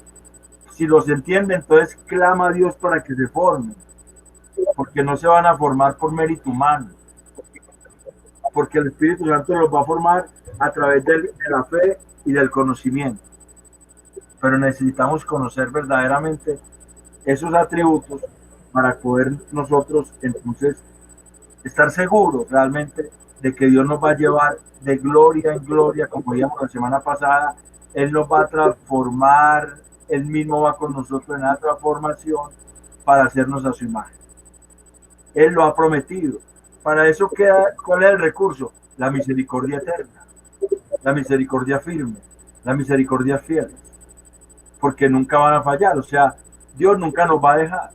Si los entiende, entonces clama a Dios para que se formen, porque no se van a formar por mérito humano, porque el Espíritu Santo los va a formar a través de la fe y del conocimiento. Pero necesitamos conocer verdaderamente esos atributos para poder nosotros entonces estar seguros realmente de que Dios nos va a llevar de gloria en gloria, como vimos la semana pasada. Él nos va a transformar, Él mismo va con nosotros en la transformación para hacernos a su imagen. Él lo ha prometido. Para eso queda, ¿cuál es el recurso? La misericordia eterna, la misericordia firme, la misericordia fiel, porque nunca van a fallar. O sea, Dios nunca nos va a dejar.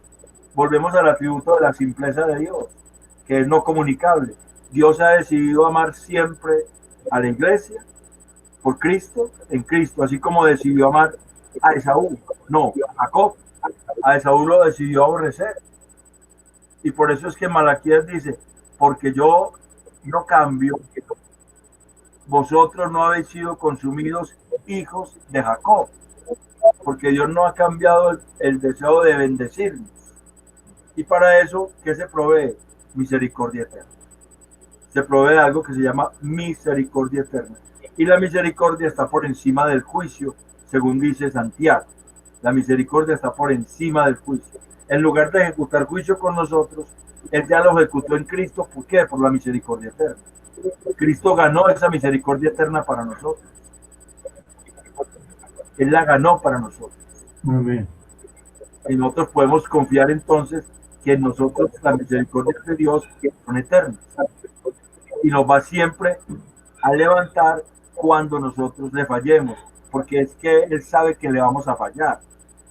Volvemos al atributo de la simpleza de Dios, que es no comunicable. Dios ha decidido amar siempre a la iglesia por Cristo, en Cristo, así como decidió amar a Esaú, no, a Jacob. A Esaú lo decidió aborrecer. Y por eso es que Malaquías dice: porque yo no cambio, vosotros no habéis sido consumidos, hijos de Jacob. Porque Dios no ha cambiado el deseo de bendecirnos. Y para eso, ¿qué se provee? Misericordia eterna. Se provee algo que se llama misericordia eterna. Y la misericordia está por encima del juicio, según dice Santiago. La misericordia está por encima del juicio. En lugar de ejecutar juicio con nosotros, Él ya lo ejecutó en Cristo. ¿Por qué? Por la misericordia eterna. Cristo ganó esa misericordia eterna para nosotros. Él la ganó para nosotros. Amén. Y nosotros podemos confiar entonces que en nosotros la misericordia de Dios son eternas. Y nos va siempre a levantar cuando nosotros le fallemos. porque es que Él sabe que le vamos a fallar.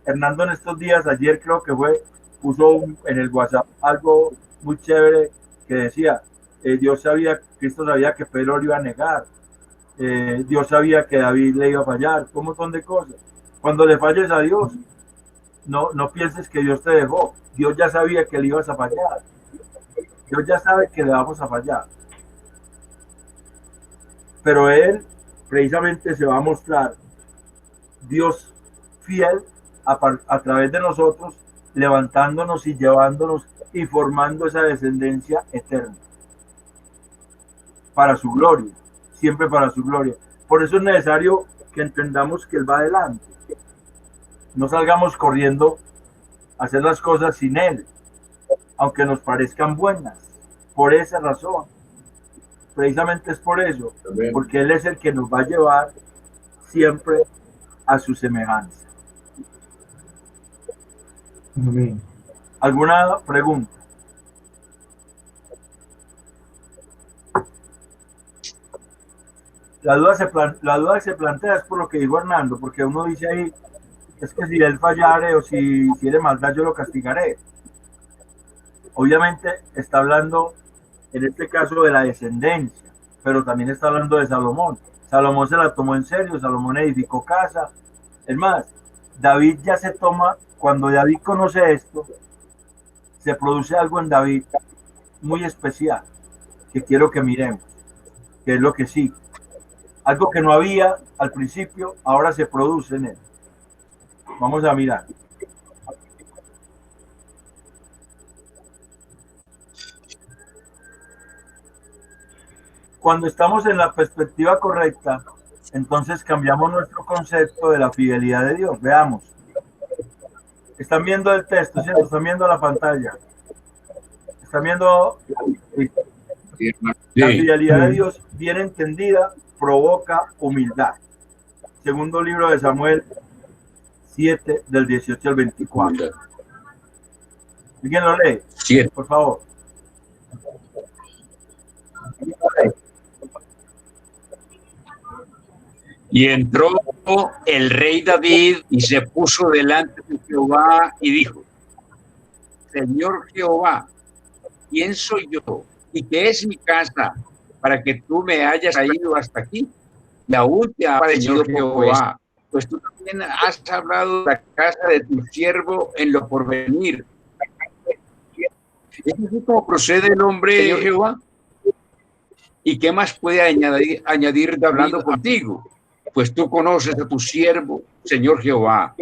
Hernando en estos días, ayer creo que fue, puso en el WhatsApp algo muy chévere que decía, Cristo sabía que Pedro lo iba a negar, Dios sabía que David le iba a fallar, un montón de cosas. Cuando le falles a Dios, no pienses que Dios te dejó, Dios ya sabía que le ibas a fallar, Dios ya sabe que le vamos a fallar, pero Él precisamente se va a mostrar Dios fiel a través de nosotros, levantándonos y llevándonos y formando esa descendencia eterna para su gloria, siempre para su gloria. Por eso es necesario que entendamos que Él va adelante. No salgamos corriendo a hacer las cosas sin Él, aunque nos parezcan buenas. Por esa razón, precisamente es por eso, porque Él es el que nos va a llevar siempre a su semejanza. Amén. ¿Alguna pregunta? La duda que se plantea es por lo que dijo Hernando, porque uno dice ahí, es que si él fallare o si tiene maldad yo lo castigaré. Obviamente está hablando en este caso de la descendencia, pero también está hablando de Salomón. Salomón se la tomó en serio, Salomón edificó casa. Es más, David ya se toma, cuando David conoce esto, se produce algo en David muy especial, que quiero que miremos, que es lo que sí. Algo que no había al principio, ahora se produce en él. Vamos a mirar. Cuando estamos en la perspectiva correcta, entonces cambiamos nuestro concepto de la fidelidad de Dios. Veamos. Están viendo el texto, ¿cierto? Están viendo la pantalla. Están viendo la fidelidad de Dios bien entendida provoca humildad. Segundo libro de Samuel 7 del 18 al 24. ¿Alguien lo lee? 7. Por favor. Y entró el rey David y se puso delante de Jehová y dijo: Señor Jehová, ¿quién soy yo y qué es mi casa para que tú me hayas traído hasta aquí? Y aún te ha parecido Jehová, pues tú también has hablado de la casa de tu siervo en lo porvenir. ¿Es así como procede el hombre, Señor Jehová? ¿Y qué más puede añadir de hablando contigo? Pues tú conoces a tu siervo, Señor Jehová.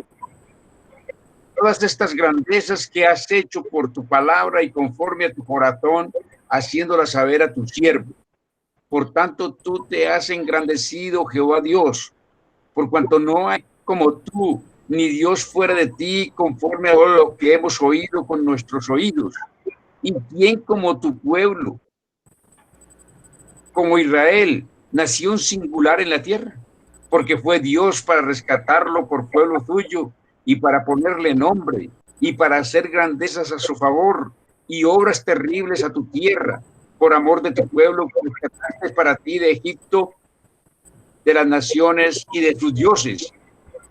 Todas estas grandezas que has hecho por tu palabra y conforme a tu corazón, haciéndolas saber a tu siervo. Por tanto, tú te has engrandecido, Jehová Dios, por cuanto no hay como tú, ni Dios fuera de ti, conforme a lo que hemos oído con nuestros oídos. ¿Y quién como tu pueblo, como Israel, nació un singular en la tierra? Porque fue Dios para rescatarlo por pueblo suyo y para ponerle nombre y para hacer grandezas a su favor y obras terribles a tu tierra, por amor de tu pueblo que rescataste para ti de Egipto, de las naciones y de tus dioses,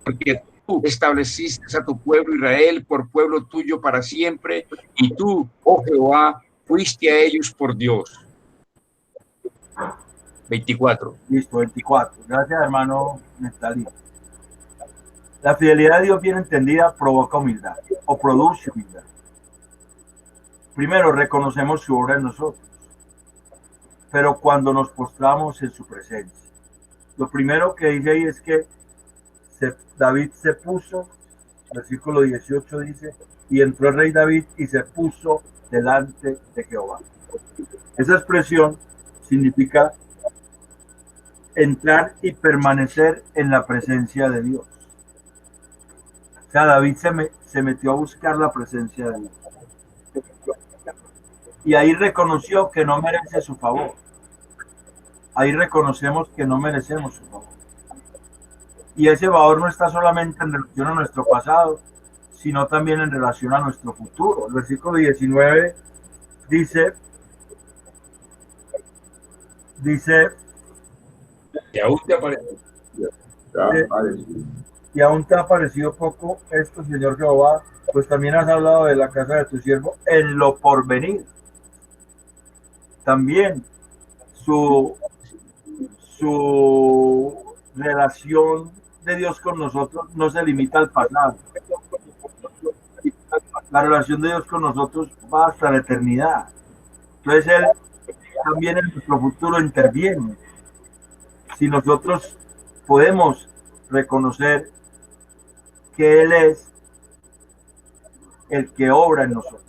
porque tú estableciste a tu pueblo Israel por pueblo tuyo para siempre, y tú, oh Jehová, fuiste a ellos por Dios. 24. Listo, 24. Gracias, hermano Nestalí. La fidelidad de Dios bien entendida provoca humildad o produce humildad. Primero, reconocemos su obra en nosotros, pero cuando nos postramos en su presencia. Lo primero que dice ahí es que David se puso, versículo 18 dice, y entró el rey David y se puso delante de Jehová. Esa expresión significa entrar y permanecer en la presencia de Dios. O sea, David se metió a buscar la presencia de Dios. Y ahí reconoció que no merece su favor. Ahí reconocemos que no merecemos su favor. Y ese favor no está solamente en relación a nuestro pasado, sino también en relación a nuestro futuro. El versículo 19 dice, Y aún te aparece. Ya, vale, sí. y aún te ha parecido poco esto, Señor Jehová, pues también has hablado de la casa de tu siervo en lo porvenir. También su, su relación de Dios con nosotros no se limita al pasado. La relación de Dios con nosotros va hasta la eternidad. Entonces Él también en nuestro futuro interviene. Si nosotros podemos reconocer que Él es el que obra en nosotros,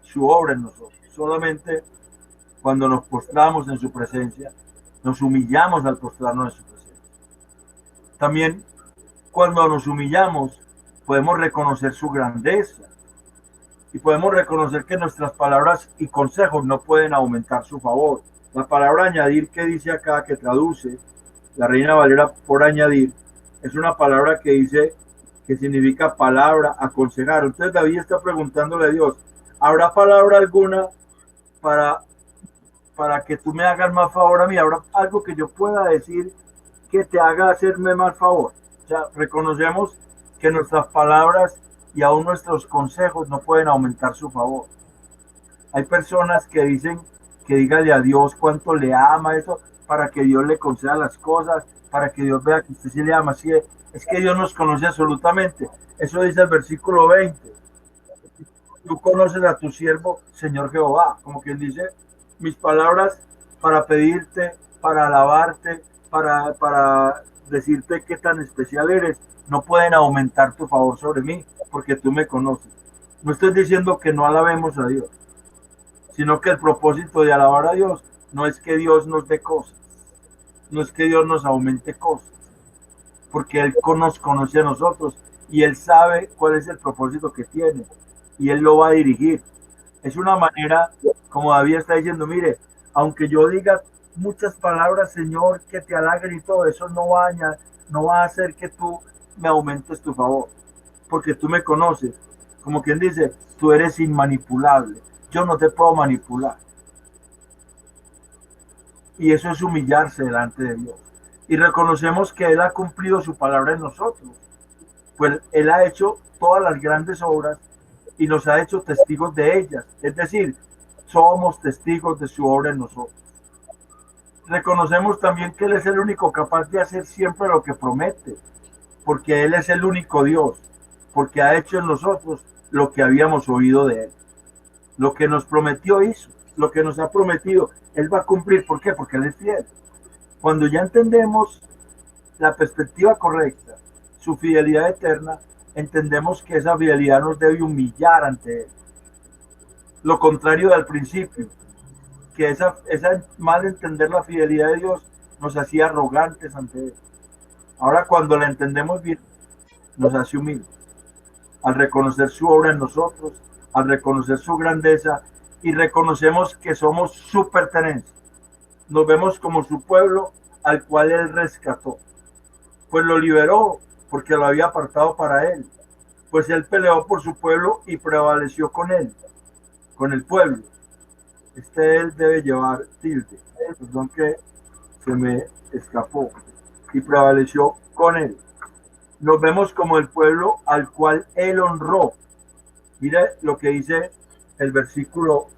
su obra en nosotros. Solamente cuando nos postramos en su presencia, nos humillamos al postrarnos en su presencia. También cuando nos humillamos, podemos reconocer su grandeza y podemos reconocer que nuestras palabras y consejos no pueden aumentar su favor. La palabra añadir que dice acá, que traduce la Reina Valera por añadir, es una palabra que dice que significa palabra, aconsejar. Entonces David está preguntándole a Dios, ¿habrá palabra alguna para que tú me hagas más favor a mí? ¿Habrá algo que yo pueda decir que te haga hacerme más favor? O sea, reconocemos que nuestras palabras y aún nuestros consejos no pueden aumentar su favor. Hay personas que dicen que dígale a Dios cuánto le ama, eso, para que Dios le conceda las cosas, para que Dios vea que usted sí le ama. Así es que Dios nos conoce absolutamente. Eso dice el versículo 20. Tú conoces a tu siervo, Señor Jehová. Como quien dice, mis palabras para pedirte, para alabarte, para decirte qué tan especial eres, no pueden aumentar tu favor sobre mí, porque tú me conoces. No estoy diciendo que no alabemos a Dios, sino que el propósito de alabar a Dios no es que Dios nos dé cosas, no es que Dios nos aumente cosas, porque Él nos conoce a nosotros y Él sabe cuál es el propósito que tiene y Él lo va a dirigir. Es una manera, como David está diciendo, mire, aunque yo diga muchas palabras, Señor, que te halaguen y todo eso, no va a hacer que tú me aumentes tu favor, porque tú me conoces. Como quien dice, tú eres inmanipulable, yo no te puedo manipular. Y eso es humillarse delante de Dios. Y reconocemos que Él ha cumplido su palabra en nosotros, pues Él ha hecho todas las grandes obras y nos ha hecho testigos de ellas. Es decir, somos testigos de su obra en nosotros. Reconocemos también que Él es el único capaz de hacer siempre lo que promete, porque Él es el único Dios, porque ha hecho en nosotros lo que habíamos oído de Él. Lo que nos prometió hizo, lo que nos ha prometido, Él va a cumplir. ¿Por qué? Porque Él es fiel. Cuando ya entendemos la perspectiva correcta, su fidelidad eterna, entendemos que esa fidelidad nos debe humillar ante Él. Lo contrario del principio, que esa mal entender la fidelidad de Dios nos hacía arrogantes ante Él. Ahora cuando la entendemos bien, nos hace humildes. Al reconocer su obra en nosotros, al reconocer su grandeza y reconocemos que somos su pertenencia. Nos vemos como su pueblo al cual Él rescató. Pues lo liberó porque lo había apartado para Él. Pues Él peleó por su pueblo y prevaleció con Él, con el pueblo. Él debe llevar tilde. Perdón que se me escapó. Y prevaleció con Él. Nos vemos como el pueblo al cual Él honró. Mire lo que dice el versículo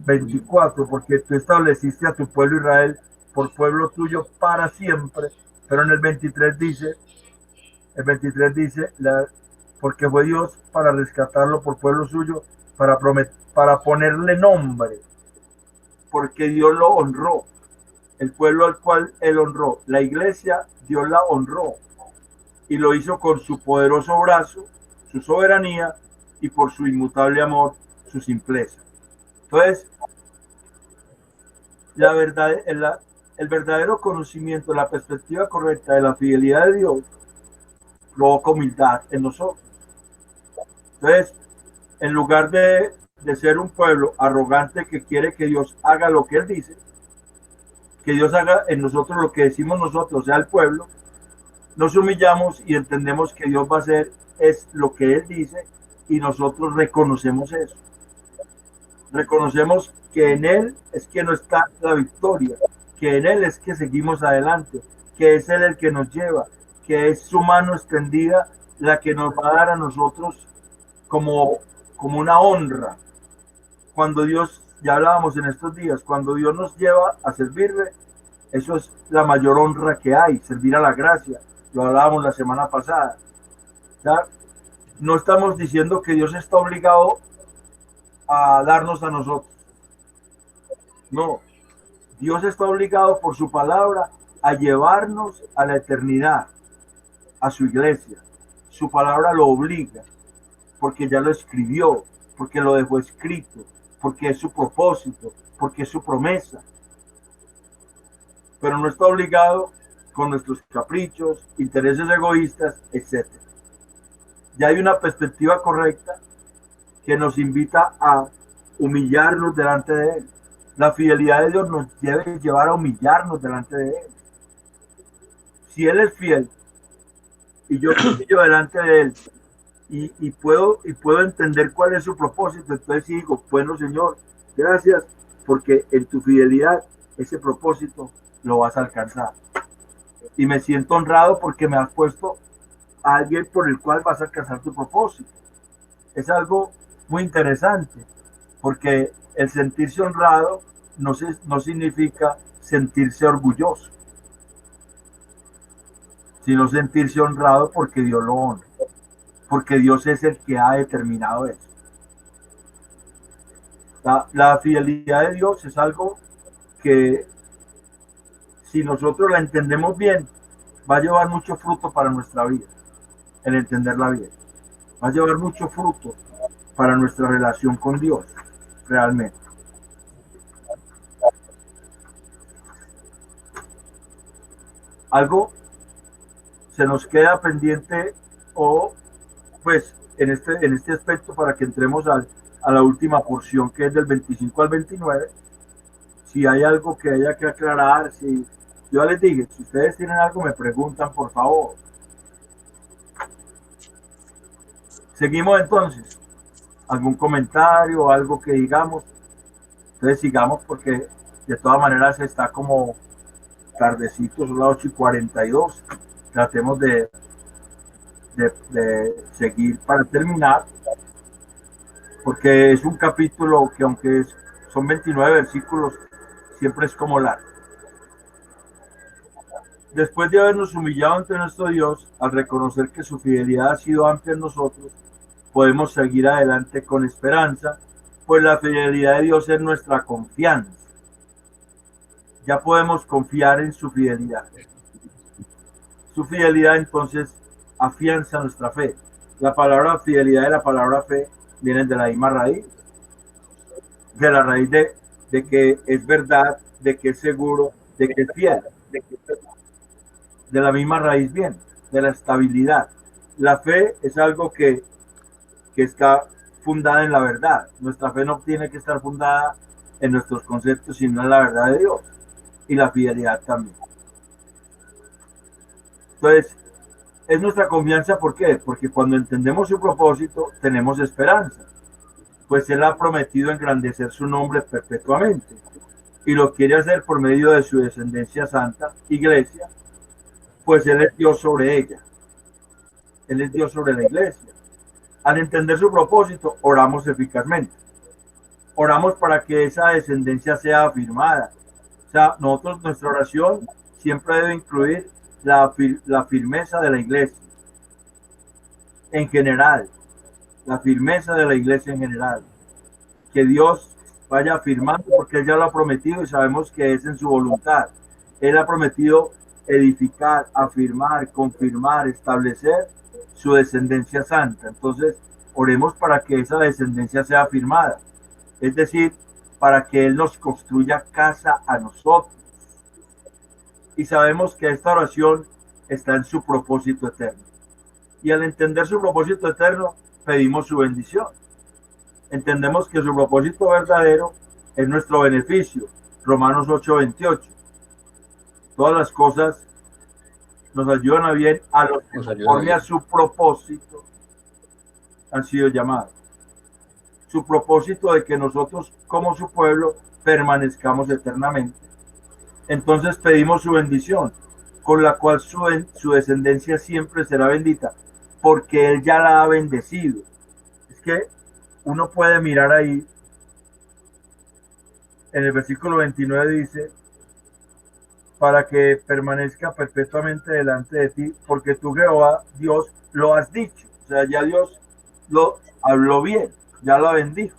24, porque tú estableciste a tu pueblo Israel por pueblo tuyo para siempre. Pero en el 23 dice, porque fue Dios para rescatarlo por pueblo suyo, para ponerle nombre, porque Dios lo honró. El pueblo al cual Él honró, la iglesia, Dios la honró y lo hizo con su poderoso brazo, su soberanía y por su inmutable amor, su simpleza. Entonces, la verdad, el verdadero conocimiento, la perspectiva correcta de la fidelidad de Dios provoca humildad en nosotros. Entonces, en lugar de ser un pueblo arrogante que quiere que Dios haga lo que Él dice, que Dios haga en nosotros lo que decimos nosotros, o sea, el pueblo, nos humillamos y entendemos que Dios va a hacer es lo que Él dice y nosotros reconocemos eso. Reconocemos que en Él es que no está la victoria, que en Él es que seguimos adelante, que es Él el que nos lleva, que es su mano extendida la que nos va a dar a nosotros como una honra. Cuando Dios, ya hablábamos en estos días, cuando Dios nos lleva a servirle, eso es la mayor honra que hay, servir a la gracia. Lo hablábamos la semana pasada. ¿Ya? No estamos diciendo que Dios está obligado a darnos a nosotros. No, Dios está obligado por su palabra a llevarnos a la eternidad, a su iglesia. Su palabra lo obliga, porque ya lo escribió, porque lo dejó escrito, porque es su propósito, porque es su promesa. Pero no está obligado con nuestros caprichos, intereses egoístas, etc. Ya hay una perspectiva correcta que nos invita a humillarnos delante de Él. La fidelidad de Dios nos debe llevar a humillarnos delante de Él. Si Él es fiel y yo humillo delante de Él y puedo entender cuál es su propósito, entonces digo, bueno Señor, gracias porque en tu fidelidad ese propósito lo vas a alcanzar. Y me siento honrado porque me has puesto a alguien por el cual vas a alcanzar tu propósito. Es algo muy interesante, porque el sentirse honrado no significa sentirse orgulloso, sino sentirse honrado porque Dios lo honra, porque Dios es el que ha determinado eso. La fidelidad de Dios es algo que, si nosotros la entendemos bien, va a llevar mucho fruto para nuestra vida, el entenderla bien. Va a llevar mucho fruto para nuestra relación con Dios, realmente. Algo se nos queda pendiente o pues en este aspecto para que entremos a la última porción que es del 25 al 29. Si hay algo que haya que aclarar, si yo les dije, si ustedes tienen algo me preguntan por favor. Seguimos entonces. ¿Algún comentario o algo que digamos? Entonces sigamos porque de todas maneras está como tardecito, son las 8:42. Tratemos de seguir para terminar, porque es un capítulo que aunque son 29 versículos, siempre es como largo. Después de habernos humillado ante nuestro Dios, al reconocer que su fidelidad ha sido amplia en nosotros, podemos seguir adelante con esperanza, pues la fidelidad de Dios es nuestra confianza. Ya podemos confiar en su fidelidad. Su fidelidad entonces afianza nuestra fe. La palabra fidelidad y la palabra fe vienen de la misma raíz, de la raíz de que es verdad, de que es seguro, de que es fiel, de la misma raíz viene, de la estabilidad. La fe es algo que está fundada en la verdad. Nuestra fe no tiene que estar fundada en nuestros conceptos, sino en la verdad de Dios. Y la fidelidad también. Entonces, es nuestra confianza, ¿por qué? Porque cuando entendemos su propósito, tenemos esperanza. Pues Él ha prometido engrandecer su nombre perpetuamente. Y lo quiere hacer por medio de su descendencia santa, iglesia, pues Él es Dios sobre ella. Él es Dios sobre la iglesia. Al entender su propósito, oramos eficazmente. Oramos para que esa descendencia sea afirmada. O sea, nuestra oración siempre debe incluir la firmeza de la iglesia en general, la firmeza de la iglesia en general. Que Dios vaya afirmando, porque Él ya lo ha prometido y sabemos que es en su voluntad. Él ha prometido edificar, afirmar, confirmar, establecer su descendencia santa. Entonces, oremos para que esa descendencia sea afirmada. Es decir, para que Él nos construya casa a nosotros. Y sabemos que esta oración está en su propósito eterno. Y al entender su propósito eterno, pedimos su bendición. Entendemos que su propósito verdadero es nuestro beneficio. Romanos 8:28. Todas las cosas nos ayudan a bien a los que conforme a su propósito han sido llamados. Su propósito de que nosotros, como su pueblo, permanezcamos eternamente. Entonces pedimos su bendición, con la cual su descendencia siempre será bendita, porque Él ya la ha bendecido. Es que uno puede mirar ahí, en el versículo 29 dice, para que permanezca perpetuamente delante de ti, porque tú, Jehová, Dios, lo has dicho. O sea, ya Dios lo habló bien, ya lo bendijo.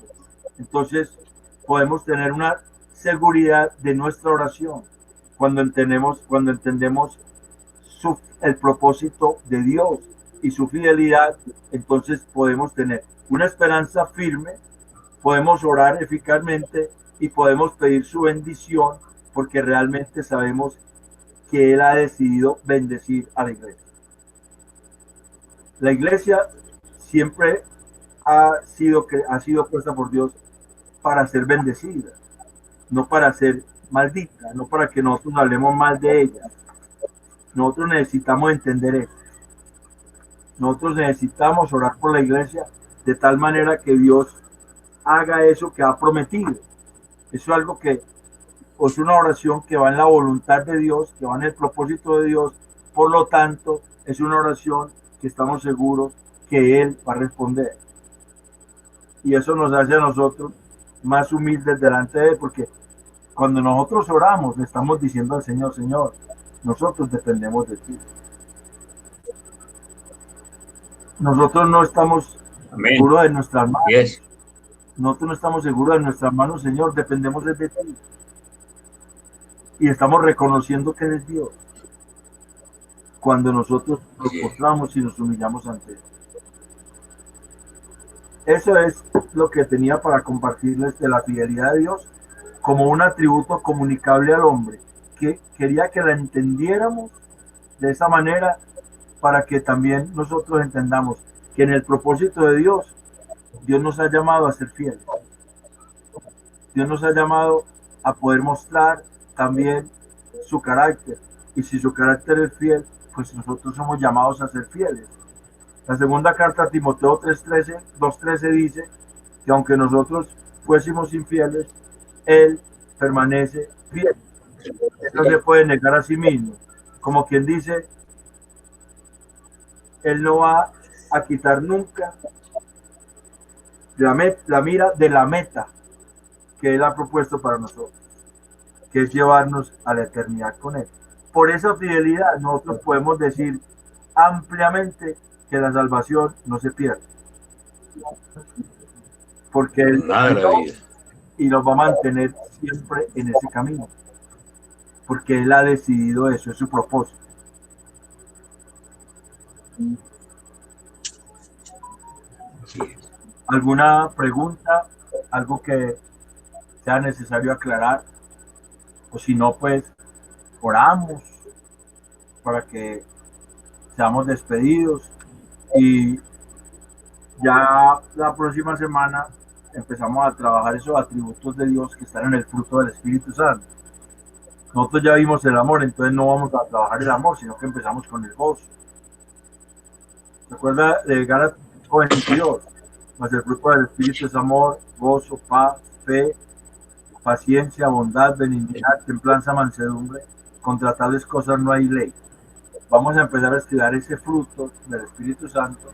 Entonces, podemos tener una seguridad de nuestra oración cuando entendemos el propósito de Dios y su fidelidad. Entonces podemos tener una esperanza firme, podemos orar eficazmente y podemos pedir su bendición, porque realmente sabemos que Él ha decidido bendecir a la iglesia. La iglesia siempre ha sido puesta por Dios para ser bendecida, no para ser maldita, no para que nosotros hablemos mal de ella. Nosotros necesitamos entender eso. Nosotros necesitamos orar por la iglesia de tal manera que Dios haga eso que ha prometido. Eso es algo que es una oración que va en la voluntad de Dios, que va en el propósito de Dios. Por lo tanto, es una oración que estamos seguros que Él va a responder. Y eso nos hace a nosotros más humildes delante de Él, porque cuando nosotros oramos, le estamos diciendo al Señor, Señor, nosotros dependemos de ti. Nosotros no estamos seguros de nuestras manos. Yes. Nosotros no estamos seguros de nuestras manos, Señor, dependemos de ti. Y estamos reconociendo que eres Dios cuando nosotros nos postramos y nos humillamos ante Él. Eso es lo que tenía para compartirles de la fidelidad de Dios como un atributo comunicable al hombre, que quería que la entendiéramos de esa manera para que también nosotros entendamos que en el propósito de Dios, Dios nos ha llamado a ser fieles. Dios nos ha llamado a poder mostrar también su carácter. Y si su carácter es fiel, pues nosotros somos llamados a ser fieles. La segunda carta a Timoteo 2:13 dice que aunque nosotros fuésemos infieles, Él permanece fiel. Él no se puede negar a sí mismo. Como quien dice, Él no va a quitar nunca la mira de la meta que Él ha propuesto para nosotros, que es llevarnos a la eternidad con Él. Por esa fidelidad nosotros podemos decir ampliamente que la salvación no se pierde, porque Él y nos va a mantener siempre en ese camino, porque Él ha decidido eso, es su propósito. ¿Alguna pregunta? ¿Algo que sea necesario aclarar? O si no, pues oramos para que seamos despedidos y ya la próxima semana empezamos a trabajar esos atributos de Dios que están en el fruto del Espíritu Santo. Nosotros ya vimos el amor, entonces no vamos a trabajar el amor, sino que empezamos con el gozo. ¿Recuerda de Gálatas 22? Mas el fruto del Espíritu es amor, gozo, paz, fe, paciencia, bondad, benignidad, templanza, mansedumbre. Contra tales cosas no hay ley. Vamos a empezar a estudiar ese fruto del Espíritu Santo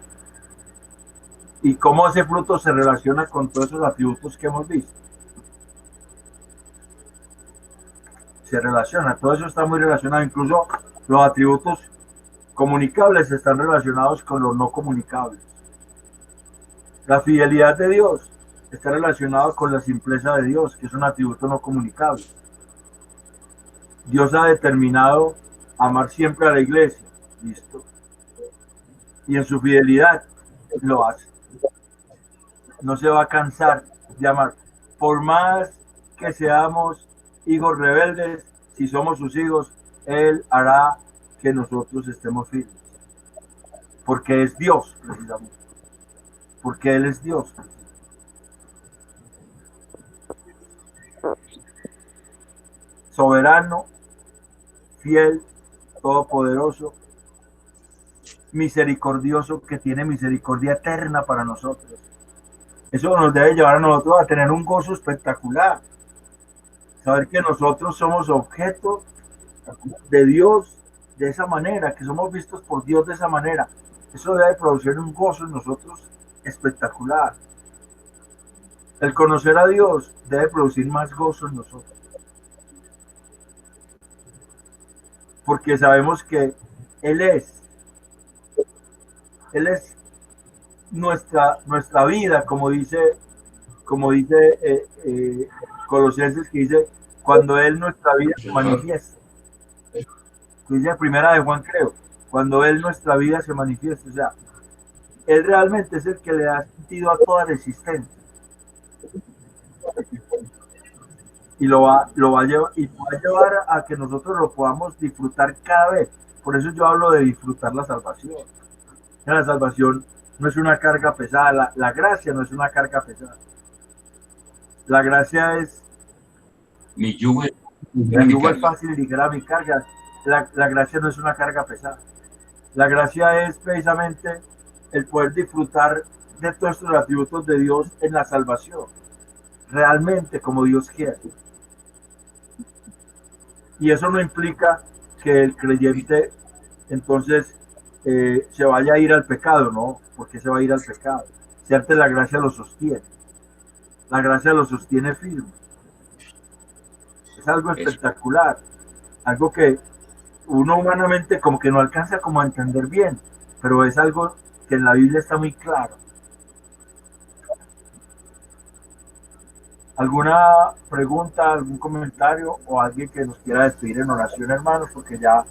y cómo ese fruto se relaciona con todos esos atributos que hemos visto. Se relaciona, todo eso está muy relacionado, incluso los atributos comunicables están relacionados con los no comunicables. La fidelidad de Dios está relacionada con la simpleza de Dios, que es un atributo no comunicable. Dios ha determinado amar siempre a la iglesia, listo, y en su fidelidad lo hace. No se va a cansar de amar, por más que seamos hijos rebeldes, si somos sus hijos, Él hará que nosotros estemos firmes, porque es Dios, precisamente, porque Él es Dios. Soberano, fiel, todopoderoso, misericordioso que tiene misericordia eterna para nosotros. Eso nos debe llevar a nosotros a tener un gozo espectacular. Saber que nosotros somos objeto de Dios de esa manera, que somos vistos por Dios de esa manera. Eso debe producir un gozo en nosotros espectacular. El conocer a Dios debe producir más gozo en nosotros. Porque sabemos que Él es nuestra vida, como dice Colosenses, que dice, cuando Él nuestra vida se manifiesta. Dice primera de Juan, creo, cuando Él nuestra vida se manifiesta. O sea, Él realmente es el que le da sentido a toda la existencia. Y lo va a llevar a que nosotros lo podamos disfrutar cada vez. Por eso yo hablo de disfrutar la salvación. La salvación no es una carga pesada, la gracia no es una carga pesada. La gracia es Mi yugo es fácil y ligera mi carga. La gracia no es una carga pesada. La gracia es precisamente el poder disfrutar de todos estos atributos de Dios en la salvación, realmente como Dios quiere. Y eso no implica que el creyente entonces se vaya a ir al pecado, ¿no? Porque se va a ir al pecado. Si antes la gracia lo sostiene. La gracia lo sostiene firme. Es algo espectacular. Algo que uno humanamente como que no alcanza como a entender bien, pero es algo que en la Biblia está muy claro. ¿Alguna pregunta, algún comentario o alguien que nos quiera despedir en oración, hermanos? Porque ya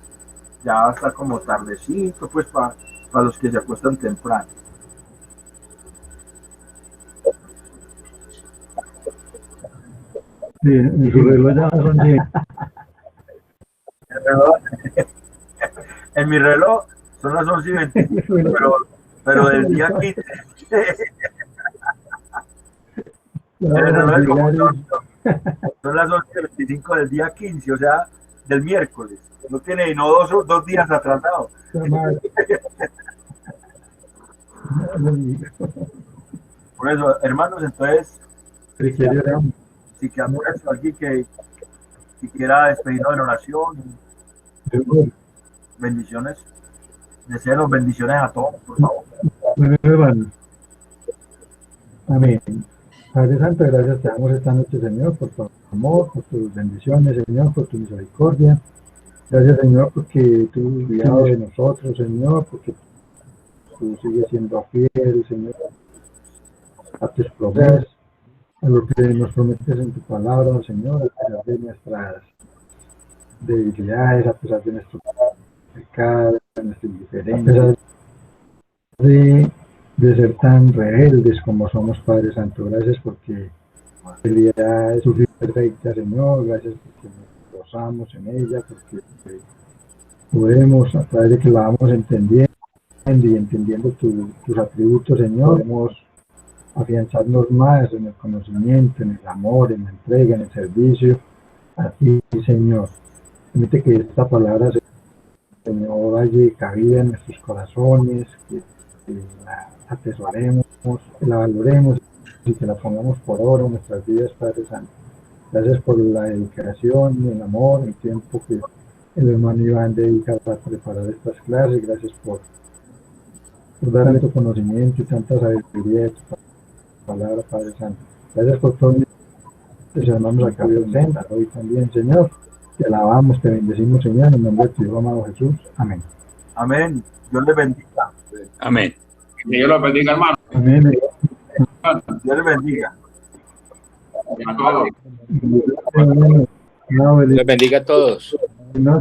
está como tardecito, pues para los que se acuestan temprano. Sí, en su reloj ya son 10. En mi reloj son las 11:25, pero del día 15. El reloj del computador son las 11:25 del día 15, o sea, del miércoles. No tiene no dos días atrasados. Por eso, hermanos, entonces, si quedamos aquí que si quiera despedirnos en oración, bendiciones, deseenos bendiciones a todos, por favor. Bueno, hermano. Amén. Padre Santo, gracias te damos esta noche, Señor, por tu amor, por tus bendiciones, Señor, por tu misericordia. Gracias, Señor, porque tú has cuidado de nosotros, Señor, porque tú sigues siendo fiel, Señor, a tus promesas, a lo que nos prometes en tu palabra, Señor, a pesar de nuestras debilidades, a pesar de nuestros pecados, de nuestra indiferencia, a pesar de ser tan rebeldes como somos, Padre Santo. Gracias porque la fidelidad es perfecta, Señor. Gracias porque nos gozamos en ella, porque podemos, a través de que la vamos entendiendo y entendiendo tus atributos, Señor, podemos afianzarnos más en el conocimiento, en el amor, en la entrega, en el servicio a ti, Señor. Permite que esta palabra, Señor, vaya cabida en nuestros corazones, que la atesoremos, que la valoremos y que la pongamos por obra en nuestras vidas, Padre Santo. Gracias por la dedicación, el amor, el tiempo que el hermano Iván dedica para preparar estas clases. Gracias por darle tu conocimiento y tanta sabiduría de tu palabra, Padre Santo. Gracias por todos mis hermanos acá presentes, hoy también, Señor. Te alabamos, te bendecimos, Señor, en nombre de tu Hijo amado Jesús. Amén. Amén. Dios les bendiga. Amén. Que Dios los bendiga, hermano. Amén. Dios les bendiga. A todos. Amén. Les bendiga a todos. No,